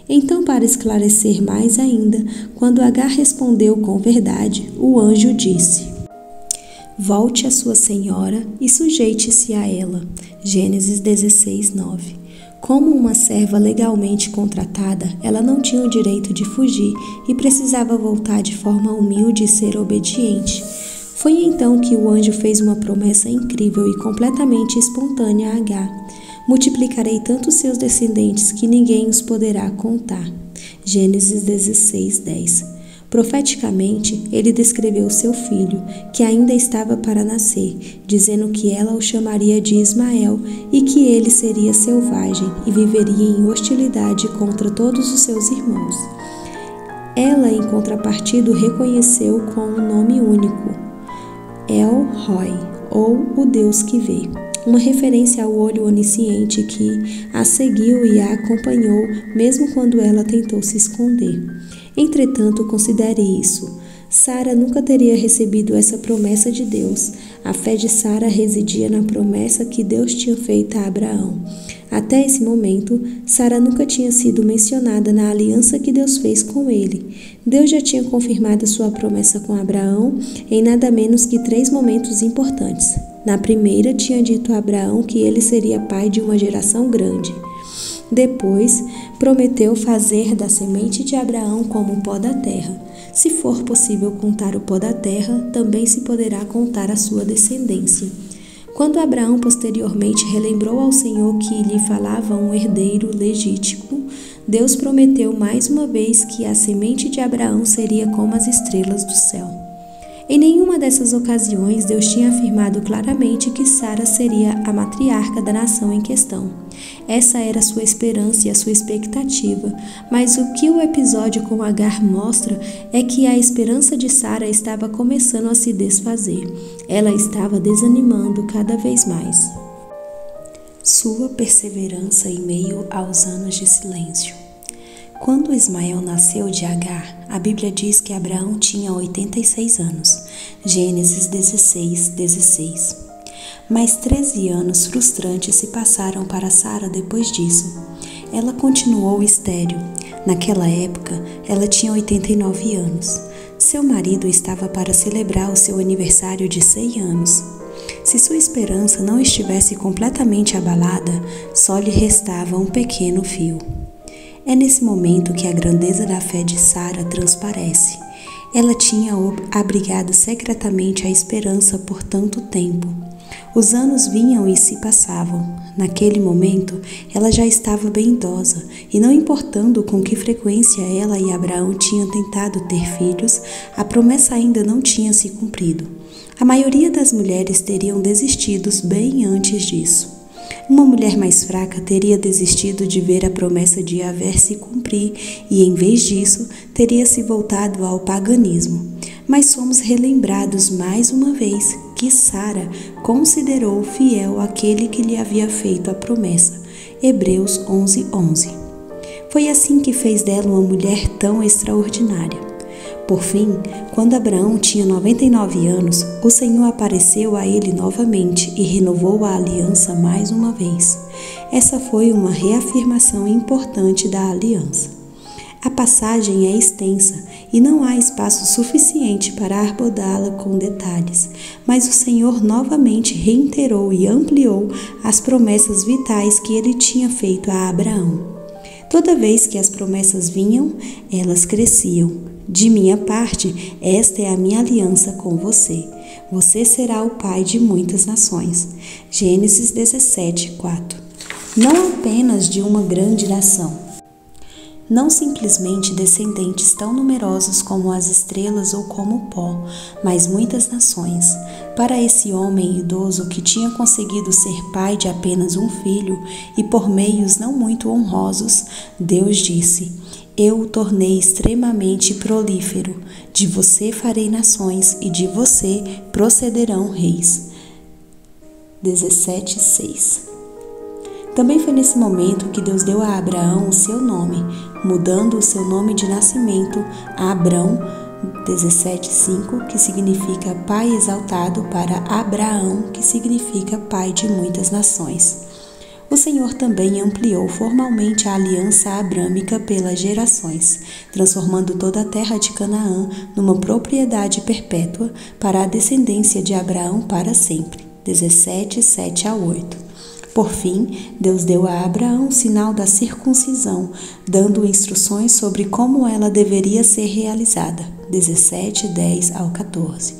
Então, para esclarecer mais ainda, quando Agar respondeu com verdade, o anjo disse: volte à sua senhora e sujeite-se a ela. Gênesis 16, 9. Como uma serva legalmente contratada, ela não tinha o direito de fugir e precisava voltar de forma humilde e ser obediente. Foi então que o anjo fez uma promessa incrível e completamente espontânea a Agar: multiplicarei tanto seus descendentes que ninguém os poderá contar. Gênesis 16, 10. Profeticamente, ele descreveu seu filho, que ainda estava para nascer, dizendo que ela o chamaria de Ismael e que ele seria selvagem e viveria em hostilidade contra todos os seus irmãos. Ela, em contrapartida, o reconheceu com um nome único: El Roi, ou o Deus que vê, uma referência ao olho onisciente que a seguiu e a acompanhou mesmo quando ela tentou se esconder. Entretanto, considere isso: Sara nunca teria recebido essa promessa de Deus. A fé de Sara residia na promessa que Deus tinha feito a Abraão. Até esse momento, Sara nunca tinha sido mencionada na aliança que Deus fez com ele. Deus já tinha confirmado sua promessa com Abraão em nada menos que 3 momentos importantes. Na primeira, tinha dito a Abraão que ele seria pai de uma geração grande. Depois, prometeu fazer da semente de Abraão como o pó da terra. Se for possível contar o pó da terra, também se poderá contar a sua descendência. Quando Abraão posteriormente relembrou ao Senhor que lhe falava um herdeiro legítimo, Deus prometeu mais uma vez que a semente de Abraão seria como as estrelas do céu. Em nenhuma dessas ocasiões, Deus tinha afirmado claramente que Sara seria a matriarca da nação em questão. Essa era sua esperança e a sua expectativa, mas o que o episódio com Agar mostra é que a esperança de Sara estava começando a se desfazer. Ela estava desanimando cada vez mais. Sua perseverança em meio aos anos de silêncio. Quando Ismael nasceu de Agar, a Bíblia diz que Abraão tinha 86 anos. Gênesis 16, 16. Mais 13 anos frustrantes se passaram para Sara depois disso. Ela continuou estéril. Naquela época, ela tinha 89 anos. Seu marido estava para celebrar o seu aniversário de 100 anos. Se sua esperança não estivesse completamente abalada, só lhe restava um pequeno fio. É nesse momento que a grandeza da fé de Sara transparece. Ela tinha abrigado secretamente a esperança por tanto tempo. Os anos vinham e se passavam. Naquele momento, ela já estava bem idosa, e não importando com que frequência ela e Abraão tinham tentado ter filhos, a promessa ainda não tinha se cumprido. A maioria das mulheres teriam desistido bem antes disso. Uma mulher mais fraca teria desistido de ver a promessa de Yahvé se cumprir e, em vez disso, teria se voltado ao paganismo. Mas somos relembrados mais uma vez que Sara considerou fiel aquele que lhe havia feito a promessa. Hebreus 11, 11. Foi assim que fez dela uma mulher tão extraordinária. Por fim, quando Abraão tinha 99 anos, o Senhor apareceu a ele novamente e renovou a aliança mais uma vez. Essa foi uma reafirmação importante da aliança. A passagem é extensa e não há espaço suficiente para abordá-la com detalhes, mas o Senhor novamente reiterou e ampliou as promessas vitais que ele tinha feito a Abraão. Toda vez que as promessas vinham, elas cresciam. De minha parte, esta é a minha aliança com você. Você será o pai de muitas nações. Gênesis 17, 4. Não apenas de uma grande nação. Não simplesmente descendentes tão numerosos como as estrelas ou como o pó, mas muitas nações. Para esse homem idoso que tinha conseguido ser pai de apenas um filho e por meios não muito honrosos, Deus disse: eu o tornei extremamente prolífero. De você farei nações e de você procederão reis. 17:6. Também foi nesse momento que Deus deu a Abraão o seu nome, mudando o seu nome de nascimento a Abrão, 17:5, que significa pai exaltado, para Abraão, que significa pai de muitas nações. O Senhor também ampliou formalmente a aliança abrâmica pelas gerações, transformando toda a terra de Canaã numa propriedade perpétua para a descendência de Abraão para sempre. 17:7-8. Por fim, Deus deu a Abraão o sinal da circuncisão, dando instruções sobre como ela deveria ser realizada. 17:10-14.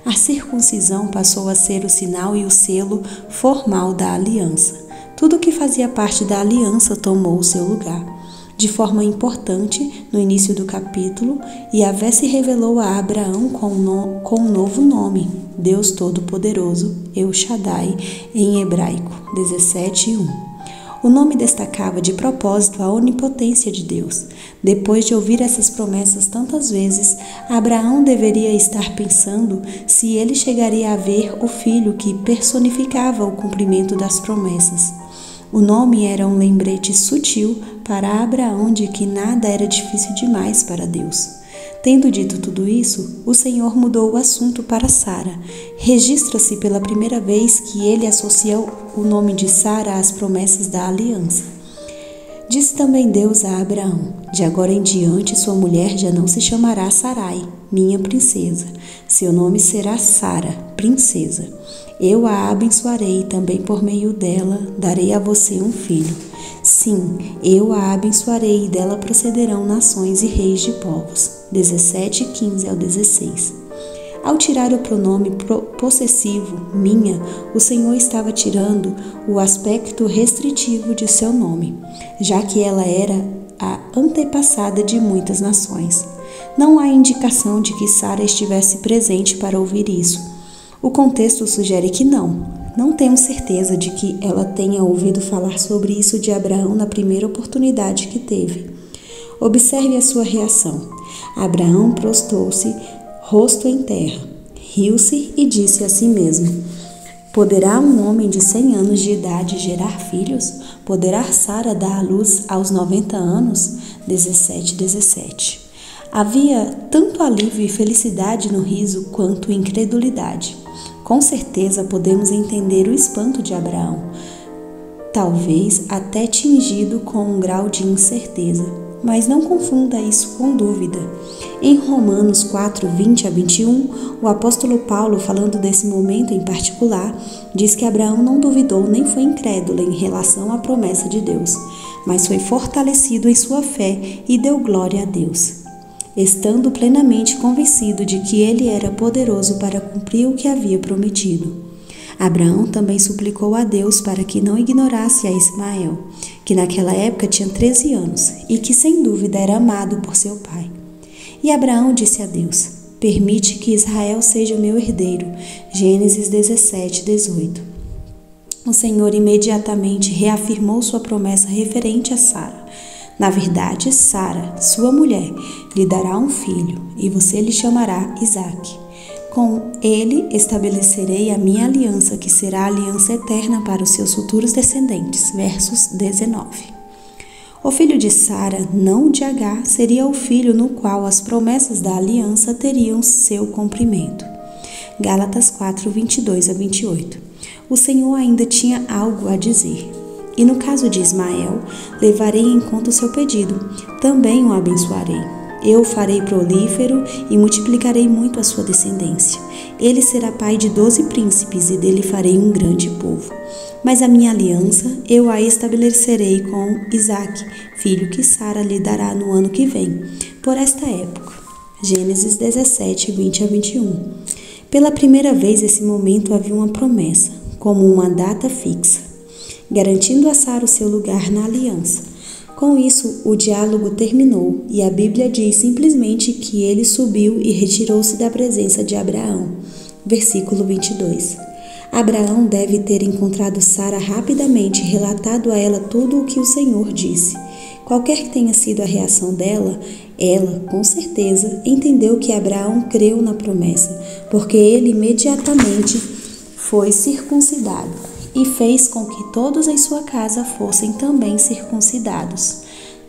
A circuncisão passou a ser o sinal e o selo formal da aliança. Tudo que fazia parte da aliança tomou o seu lugar. De forma importante, no início do capítulo, Yahvé se revelou a Abraão com um novo nome, Deus Todo-Poderoso, El Shaddai, em hebraico, 17:1. O nome destacava de propósito a onipotência de Deus. Depois de ouvir essas promessas tantas vezes, Abraão deveria estar pensando se ele chegaria a ver o filho que personificava o cumprimento das promessas. O nome era um lembrete sutil para Abraão de que nada era difícil demais para Deus. Tendo dito tudo isso, o Senhor mudou o assunto para Sara. Registra-se pela primeira vez que ele associa o nome de Sara às promessas da aliança. Disse também Deus a Abraão: de agora em diante sua mulher já não se chamará Sarai, minha princesa. Seu nome será Sara, princesa. Eu a abençoarei, também por meio dela darei a você um filho. Sim, eu a abençoarei e dela procederão nações e reis de povos. 17:15-16. Ao tirar o pronome possessivo, minha, o Senhor estava tirando o aspecto restritivo de seu nome, já que ela era a antepassada de muitas nações. Não há indicação de que Sara estivesse presente para ouvir isso. O contexto sugere que não temos certeza de que ela tenha ouvido falar sobre isso de Abraão na primeira oportunidade que teve. Observe a sua reação. Abraão prostrou-se, rosto em terra, riu-se e disse a si mesmo: poderá um homem de 100 anos de idade gerar filhos? Poderá Sara dar à luz aos 90 anos? 17:17. Havia tanto alívio e felicidade no riso quanto incredulidade. Com certeza podemos entender o espanto de Abraão, talvez até tingido com um grau de incerteza, mas não confunda isso com dúvida. Em Romanos 4:20-21, o apóstolo Paulo, falando desse momento em particular, diz que Abraão não duvidou nem foi incrédulo em relação à promessa de Deus, mas foi fortalecido em sua fé e deu glória a Deus, estando plenamente convencido de que ele era poderoso para cumprir o que havia prometido. Abraão também suplicou a Deus para que não ignorasse a Ismael, que naquela época tinha 13 anos e que sem dúvida era amado por seu pai. E Abraão disse a Deus: permite que Israel seja o meu herdeiro. Gênesis 17:18. O Senhor imediatamente reafirmou sua promessa referente a Sara. Na verdade, Sara, sua mulher, lhe dará um filho, e você lhe chamará Isaque. Com ele estabelecerei a minha aliança, que será a aliança eterna para os seus futuros descendentes. Versos 19. O filho de Sara, não de Agar, seria o filho no qual as promessas da aliança teriam seu cumprimento. Gálatas 4:22-28. O Senhor ainda tinha algo a dizer. E no caso de Ismael, levarei em conta o seu pedido, também o abençoarei. Eu o farei prolífero e multiplicarei muito a sua descendência. Ele será pai de 12 príncipes e dele farei um grande povo. Mas a minha aliança eu a estabelecerei com Isaque, filho que Sara lhe dará no ano que vem, por esta época. Gênesis 17:20-21. Pela primeira vez, esse momento havia uma promessa, como uma data fixa, garantindo a Sara o seu lugar na aliança. Com isso, o diálogo terminou e a Bíblia diz simplesmente que ele subiu e retirou-se da presença de Abraão. Versículo 22. Abraão deve ter encontrado Sara rapidamente e relatado a ela tudo o que o Senhor disse. Qualquer que tenha sido a reação dela, ela, com certeza, entendeu que Abraão creu na promessa, porque ele imediatamente foi circuncidado e fez com que todos em sua casa fossem também circuncidados,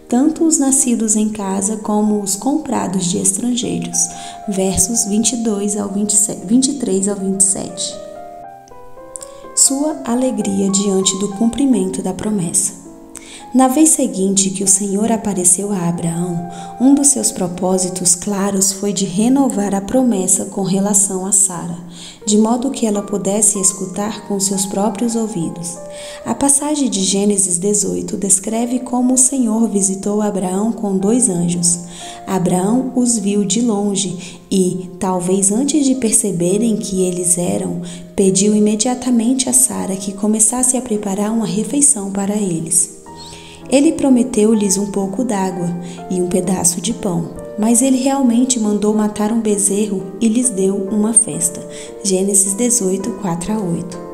tanto os nascidos em casa como os comprados de estrangeiros. Versos 23 ao 27. Sua alegria diante do cumprimento da promessa. Na vez seguinte que o Senhor apareceu a Abraão, um dos seus propósitos claros foi de renovar a promessa com relação a Sara, de modo que ela pudesse escutar com seus próprios ouvidos. A passagem de Gênesis 18 descreve como o Senhor visitou Abraão com 2 anjos. Abraão os viu de longe e, talvez antes de perceberem que eles eram, pediu imediatamente a Sara que começasse a preparar uma refeição para eles. Ele prometeu-lhes um pouco d'água e um pedaço de pão, mas ele realmente mandou matar um bezerro e lhes deu uma festa. Gênesis 18, 4 a 8.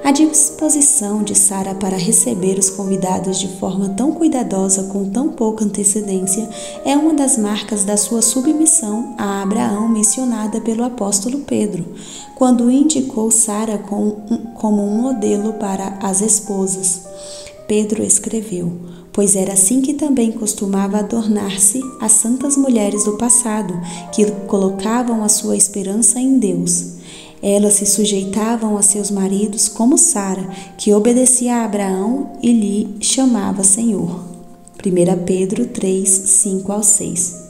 A disposição de Sara para receber os convidados de forma tão cuidadosa com tão pouca antecedência é uma das marcas da sua submissão a Abraão mencionada pelo apóstolo Pedro, quando indicou Sara como um modelo para as esposas. Pedro escreveu: pois era assim que também costumava adornar-se as santas mulheres do passado, que colocavam a sua esperança em Deus. Elas se sujeitavam a seus maridos como Sara, que obedecia a Abraão e lhe chamava Senhor. 1 Pedro 3, 5 ao 6.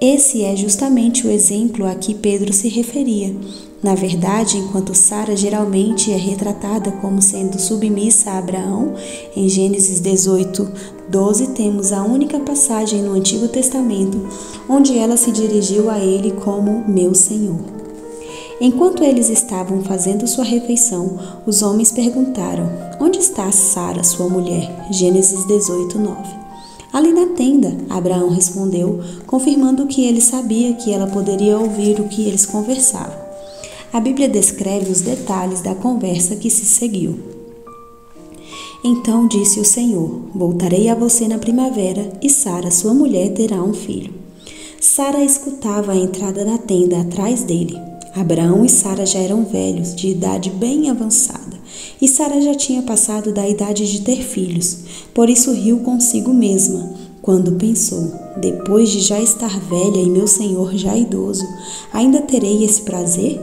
Esse é justamente o exemplo a que Pedro se referia. Na verdade, enquanto Sara geralmente é retratada como sendo submissa a Abraão, em Gênesis 18, 12 temos a única passagem no Antigo Testamento onde ela se dirigiu a ele como meu Senhor. Enquanto eles estavam fazendo sua refeição, os homens perguntaram: onde está Sara, sua mulher? Gênesis 18, 9. Ali na tenda, Abraão respondeu, confirmando que ele sabia que ela poderia ouvir o que eles conversavam. A Bíblia descreve os detalhes da conversa que se seguiu. Então disse o Senhor: voltarei a você na primavera e Sara, sua mulher, terá um filho. Sara escutava a entrada da tenda atrás dele. Abraão e Sara já eram velhos, de idade bem avançada, e Sara já tinha passado da idade de ter filhos. Por isso riu consigo mesma, quando pensou: depois de já estar velha e meu senhor já idoso, ainda terei esse prazer?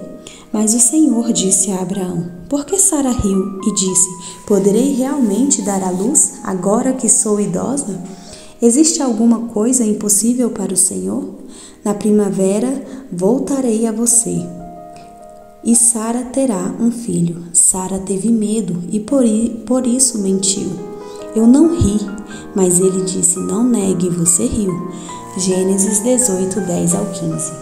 Mas o Senhor disse a Abraão: por que Sara riu e disse: poderei realmente dar à luz agora que sou idosa? Existe alguma coisa impossível para o Senhor? Na primavera voltarei a você e Sara terá um filho. Sara teve medo e por isso mentiu. Eu não ri, mas ele disse: não negue, você riu. Gênesis 18, 10 ao 15.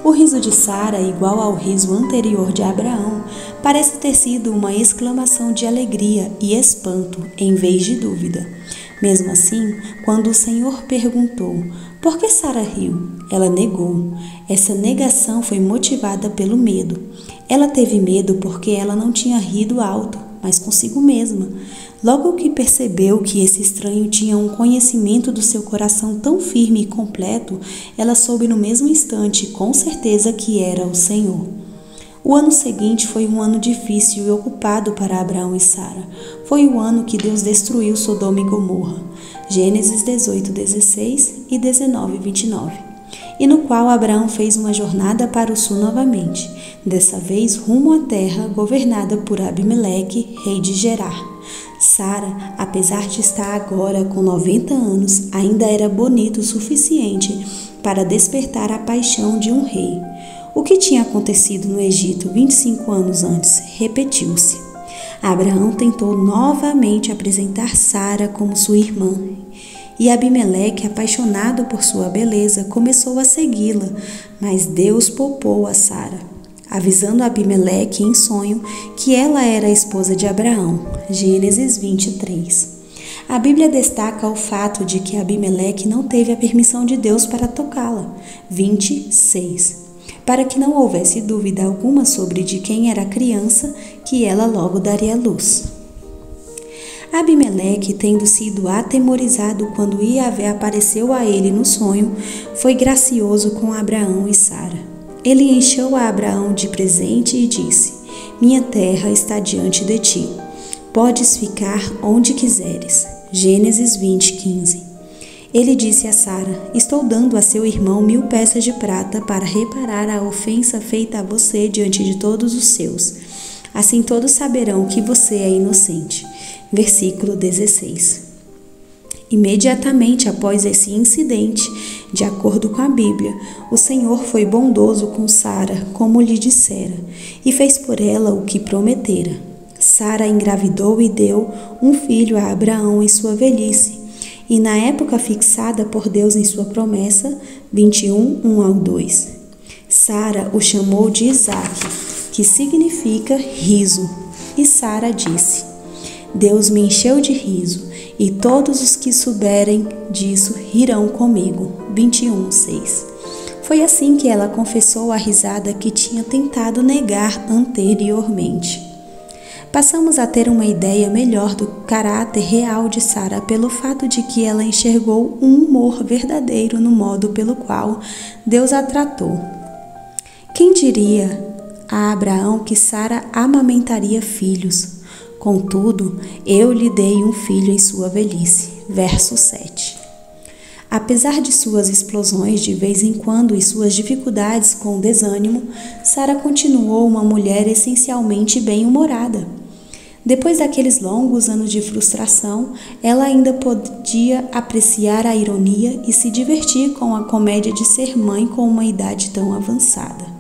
O riso de Sara, igual ao riso anterior de Abraão, parece ter sido uma exclamação de alegria e espanto, em vez de dúvida. Mesmo assim, quando o Senhor perguntou: por que Sara riu? Ela negou. Essa negação foi motivada pelo medo. Ela teve medo porque ela não tinha rido alto, mas consigo mesma. Logo que percebeu que esse estranho tinha um conhecimento do seu coração tão firme e completo, ela soube no mesmo instante, com certeza, que era o Senhor. O ano seguinte foi um ano difícil e ocupado para Abraão e Sara. Foi o ano que Deus destruiu Sodoma e Gomorra. Gênesis 18, 16 e 19, 29. E no qual Abraão fez uma jornada para o sul novamente, dessa vez rumo à terra governada por Abimeleque, rei de Gerar. Sara, apesar de estar agora com 90 anos, ainda era bonita o suficiente para despertar a paixão de um rei. O que tinha acontecido no Egito 25 anos antes repetiu-se. Abraão tentou novamente apresentar Sara como sua irmã, e Abimeleque, apaixonado por sua beleza, começou a segui-la, mas Deus poupou a Sara, avisando Abimeleque em sonho que ela era a esposa de Abraão. Gênesis 23. A Bíblia destaca o fato de que Abimeleque não teve a permissão de Deus para tocá-la. 26. Para que não houvesse dúvida alguma sobre de quem era a criança que ela logo daria luz. Abimeleque, tendo sido atemorizado quando Iavé apareceu a ele no sonho, foi gracioso com Abraão e Sara. Ele encheu a Abraão de presente e disse: minha terra está diante de ti. Podes ficar onde quiseres. Gênesis 20:15. Ele disse a Sara: estou dando a seu irmão 1000 peças de prata para reparar a ofensa feita a você diante de todos os seus. Assim todos saberão que você é inocente. Versículo 16. Imediatamente após esse incidente, de acordo com a Bíblia, o Senhor foi bondoso com Sara, como lhe dissera, e fez por ela o que prometera. Sara engravidou e deu um filho a Abraão em sua velhice, e na época fixada por Deus em sua promessa, 21:1-2. Sara o chamou de Isaque, que significa riso, e Sara disse: Deus me encheu de riso, e todos os que souberem disso rirão comigo. 21:6. Foi assim que ela confessou a risada que tinha tentado negar anteriormente. Passamos a ter uma ideia melhor do caráter real de Sara pelo fato de que ela enxergou um humor verdadeiro no modo pelo qual Deus a tratou. Quem diria a Abraão que Sara amamentaria filhos? Contudo, eu lhe dei um filho em sua velhice. Verso 7. Apesar de suas explosões de vez em quando e suas dificuldades com desânimo, Sara continuou uma mulher essencialmente bem-humorada. Depois daqueles longos anos de frustração, ela ainda podia apreciar a ironia e se divertir com a comédia de ser mãe com uma idade tão avançada.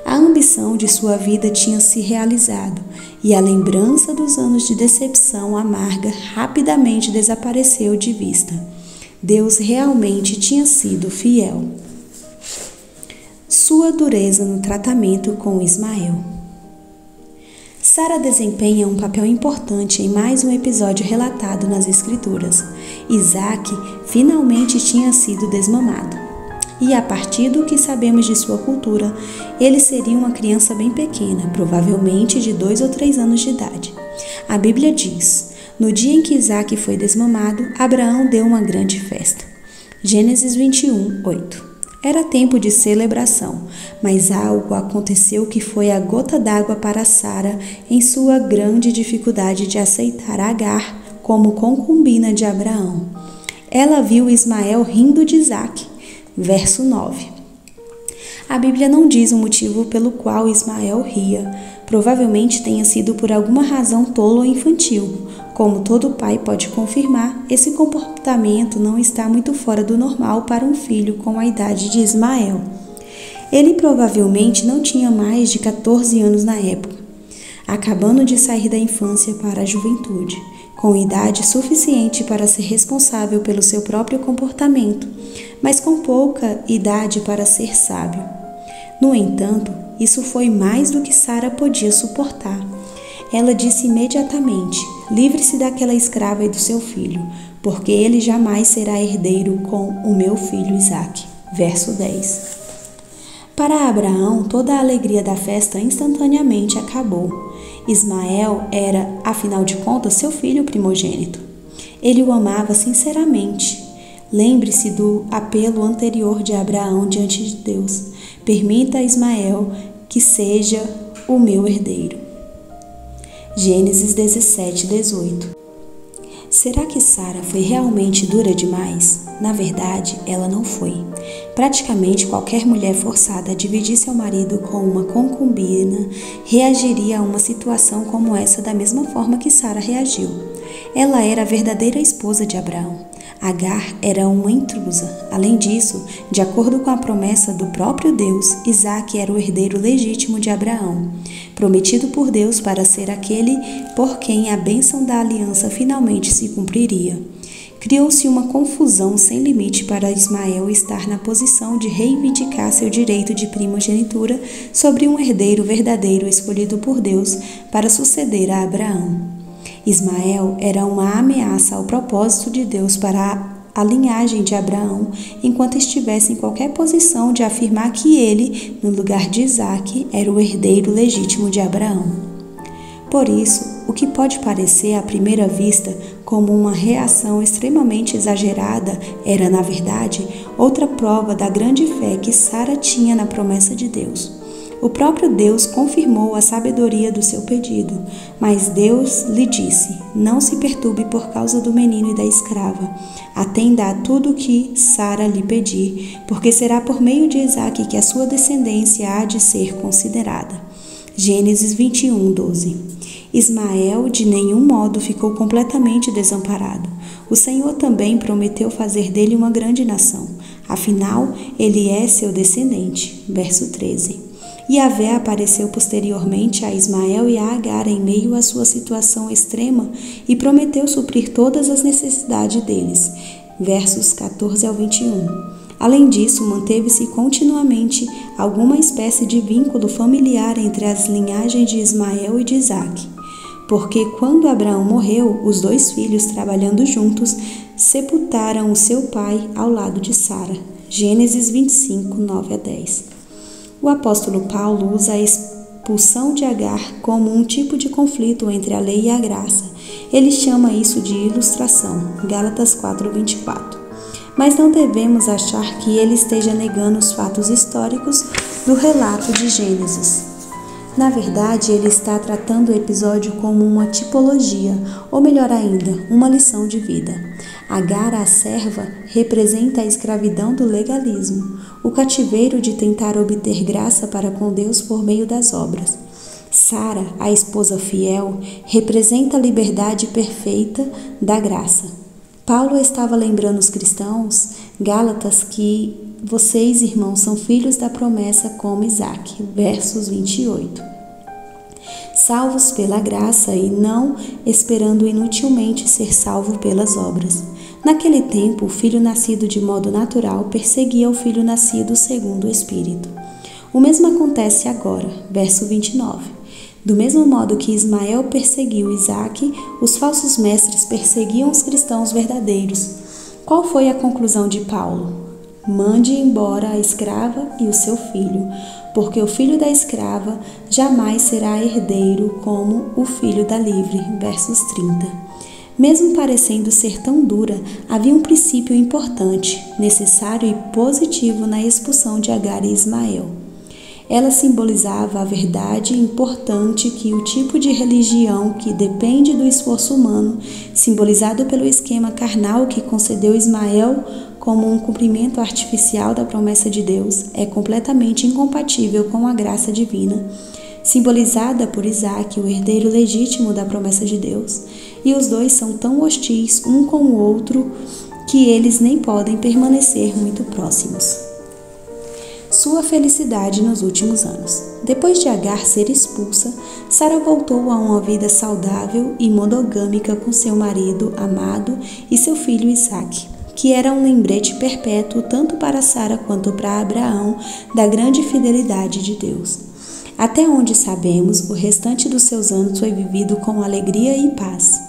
A ambição de sua vida tinha se realizado e a lembrança dos anos de decepção amarga rapidamente desapareceu de vista. Deus realmente tinha sido fiel. Sua dureza no tratamento com Ismael. Sara desempenha um papel importante em mais um episódio relatado nas Escrituras. Isaque finalmente tinha sido desmamado. E a partir do que sabemos de sua cultura, ele seria uma criança bem pequena, provavelmente de 2 ou 3 anos de idade. A Bíblia diz: no dia em que Isaque foi desmamado, Abraão deu uma grande festa. Gênesis 21:8. Era tempo de celebração, mas algo aconteceu que foi a gota d'água para Sara em sua grande dificuldade de aceitar Agar como concubina de Abraão. Ela viu Ismael rindo de Isaque. Verso 9. A Bíblia não diz o motivo pelo qual Ismael ria. Provavelmente tenha sido por alguma razão tola ou infantil. Como todo pai pode confirmar, esse comportamento não está muito fora do normal para um filho com a idade de Ismael. Ele provavelmente não tinha mais de 14 anos na época, acabando de sair da infância para a juventude, com idade suficiente para ser responsável pelo seu próprio comportamento, mas com pouca idade para ser sábio. No entanto, isso foi mais do que Sara podia suportar. Ela disse imediatamente: livre-se daquela escrava e do seu filho, porque ele jamais será herdeiro com o meu filho Isaque. Verso 10. Para Abraão, toda a alegria da festa instantaneamente acabou. Ismael era, afinal de contas, seu filho primogênito. Ele o amava sinceramente. Lembre-se do apelo anterior de Abraão diante de Deus: permita a Ismael que seja o meu herdeiro. Gênesis 17:18. Será que Sara foi realmente dura demais? Na verdade, ela não foi. Praticamente qualquer mulher forçada a dividir seu marido com uma concubina reagiria a uma situação como essa da mesma forma que Sara reagiu. Ela era a verdadeira esposa de Abraão. Agar era uma intrusa. Além disso, de acordo com a promessa do próprio Deus, Isaque era o herdeiro legítimo de Abraão, prometido por Deus para ser aquele por quem a bênção da aliança finalmente se cumpriria. Criou-se uma confusão sem limite para Ismael estar na posição de reivindicar seu direito de primogenitura sobre um herdeiro verdadeiro escolhido por Deus para suceder a Abraão. Ismael era uma ameaça ao propósito de Deus para a linhagem de Abraão, enquanto estivesse em qualquer posição de afirmar que ele, no lugar de Isaque, era o herdeiro legítimo de Abraão. Por isso, o que pode parecer à primeira vista como uma reação extremamente exagerada era, na verdade, outra prova da grande fé que Sara tinha na promessa de Deus. O próprio Deus confirmou a sabedoria do seu pedido, mas Deus lhe disse: não se perturbe por causa do menino e da escrava. Atenda a tudo o que Sara lhe pedir, porque será por meio de Isaque que a sua descendência há de ser considerada. Gênesis 21, 12. Ismael de nenhum modo ficou completamente desamparado. O Senhor também prometeu fazer dele uma grande nação. Afinal, ele é seu descendente. Verso 13. Yahvé apareceu posteriormente a Ismael e a Agar em meio à sua situação extrema e prometeu suprir todas as necessidades deles. Versos 14 ao 21. Além disso, manteve-se continuamente alguma espécie de vínculo familiar entre as linhagens de Ismael e de Isaque. Porque quando Abraão morreu, os dois filhos, trabalhando juntos, sepultaram o seu pai ao lado de Sara. Gênesis 25, 9 a 10. O apóstolo Paulo usa a expulsão de Agar como um tipo de conflito entre a lei e a graça. Ele chama isso de ilustração. Gálatas 4, 24. Mas não devemos achar que ele esteja negando os fatos históricos do relato de Gênesis. Na verdade, ele está tratando o episódio como uma tipologia, ou melhor ainda, uma lição de vida. Agar, a serva, representa a escravidão do legalismo, o cativeiro de tentar obter graça para com Deus por meio das obras. Sara, a esposa fiel, representa a liberdade perfeita da graça. Paulo estava lembrando os cristãos, Gálatas, que vocês, irmãos, são filhos da promessa como Isaque. Versos 28. Salvos pela graça e não esperando inutilmente ser salvo pelas obras. Naquele tempo, o filho nascido de modo natural perseguia o filho nascido segundo o Espírito. O mesmo acontece agora. Verso 29. Do mesmo modo que Ismael perseguiu Isaque, os falsos mestres perseguiam os cristãos verdadeiros. Qual foi a conclusão de Paulo? Mande embora a escrava e o seu filho, porque o filho da escrava jamais será herdeiro como o filho da livre. Versos 30. Mesmo parecendo ser tão dura, havia um princípio importante, necessário e positivo na expulsão de Agar e Ismael. Ela simbolizava a verdade importante que o tipo de religião que depende do esforço humano, simbolizado pelo esquema carnal que concedeu Ismael como um cumprimento artificial da promessa de Deus, é completamente incompatível com a graça divina, simbolizada por Isaque, o herdeiro legítimo da promessa de Deus. E os dois são tão hostis um com o outro que eles nem podem permanecer muito próximos. Sua felicidade nos últimos anos. Depois de Agar ser expulsa, Sara voltou a uma vida saudável e monogâmica com seu marido amado e seu filho Isaque, que era um lembrete perpétuo tanto para Sara quanto para Abraão da grande fidelidade de Deus. Até onde sabemos, o restante dos seus anos foi vivido com alegria e paz.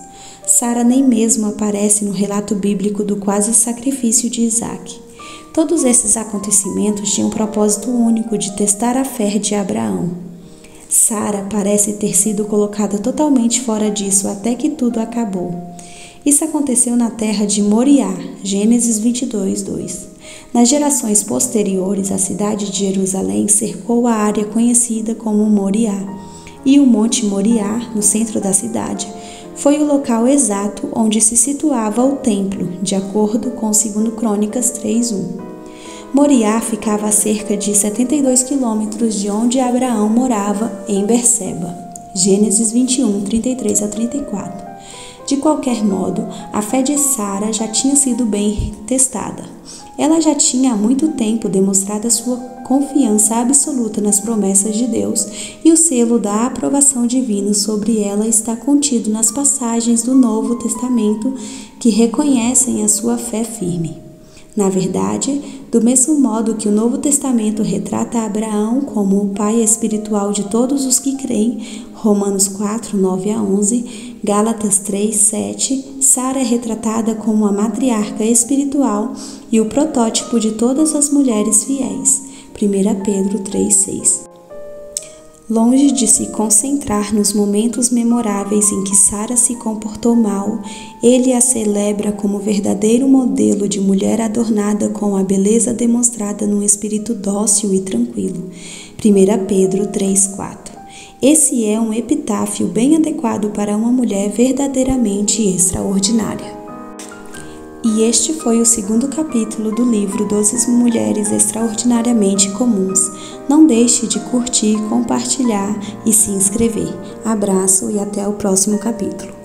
Sara nem mesmo aparece no relato bíblico do quase sacrifício de Isaque. Todos esses acontecimentos tinham um propósito único de testar a fé de Abraão. Sara parece ter sido colocada totalmente fora disso até que tudo acabou. Isso aconteceu na terra de Moriá, Gênesis 22, 2. Nas gerações posteriores, a cidade de Jerusalém cercou a área conhecida como Moriá, e o Monte Moriá, no centro da cidade, foi o local exato onde se situava o templo, de acordo com 2 Crônicas 3:1. Moriá ficava a cerca de 72 quilômetros de onde Abraão morava, em Berseba. Gênesis 21, 33 a 34. De qualquer modo, a fé de Sara já tinha sido bem testada. Ela já tinha há muito tempo demonstrado sua confiança absoluta nas promessas de Deus, e o selo da aprovação divina sobre ela está contido nas passagens do Novo Testamento que reconhecem a sua fé firme. Na verdade, do mesmo modo que o Novo Testamento retrata Abraão como o pai espiritual de todos os que creem, Romanos 4, 9 a 11, Gálatas 3, 7, Sara é retratada como a matriarca espiritual e o protótipo de todas as mulheres fiéis, 1 Pedro 3, 6. Longe de se concentrar nos momentos memoráveis em que Sara se comportou mal, ele a celebra como verdadeiro modelo de mulher adornada com a beleza demonstrada num espírito dócil e tranquilo. 1 Pedro 3,4. Esse é um epitáfio bem adequado para uma mulher verdadeiramente extraordinária. E este foi o segundo capítulo do livro 12 Mulheres Extraordinariamente Comuns. Não deixe de curtir, compartilhar e se inscrever. Abraço e até o próximo capítulo.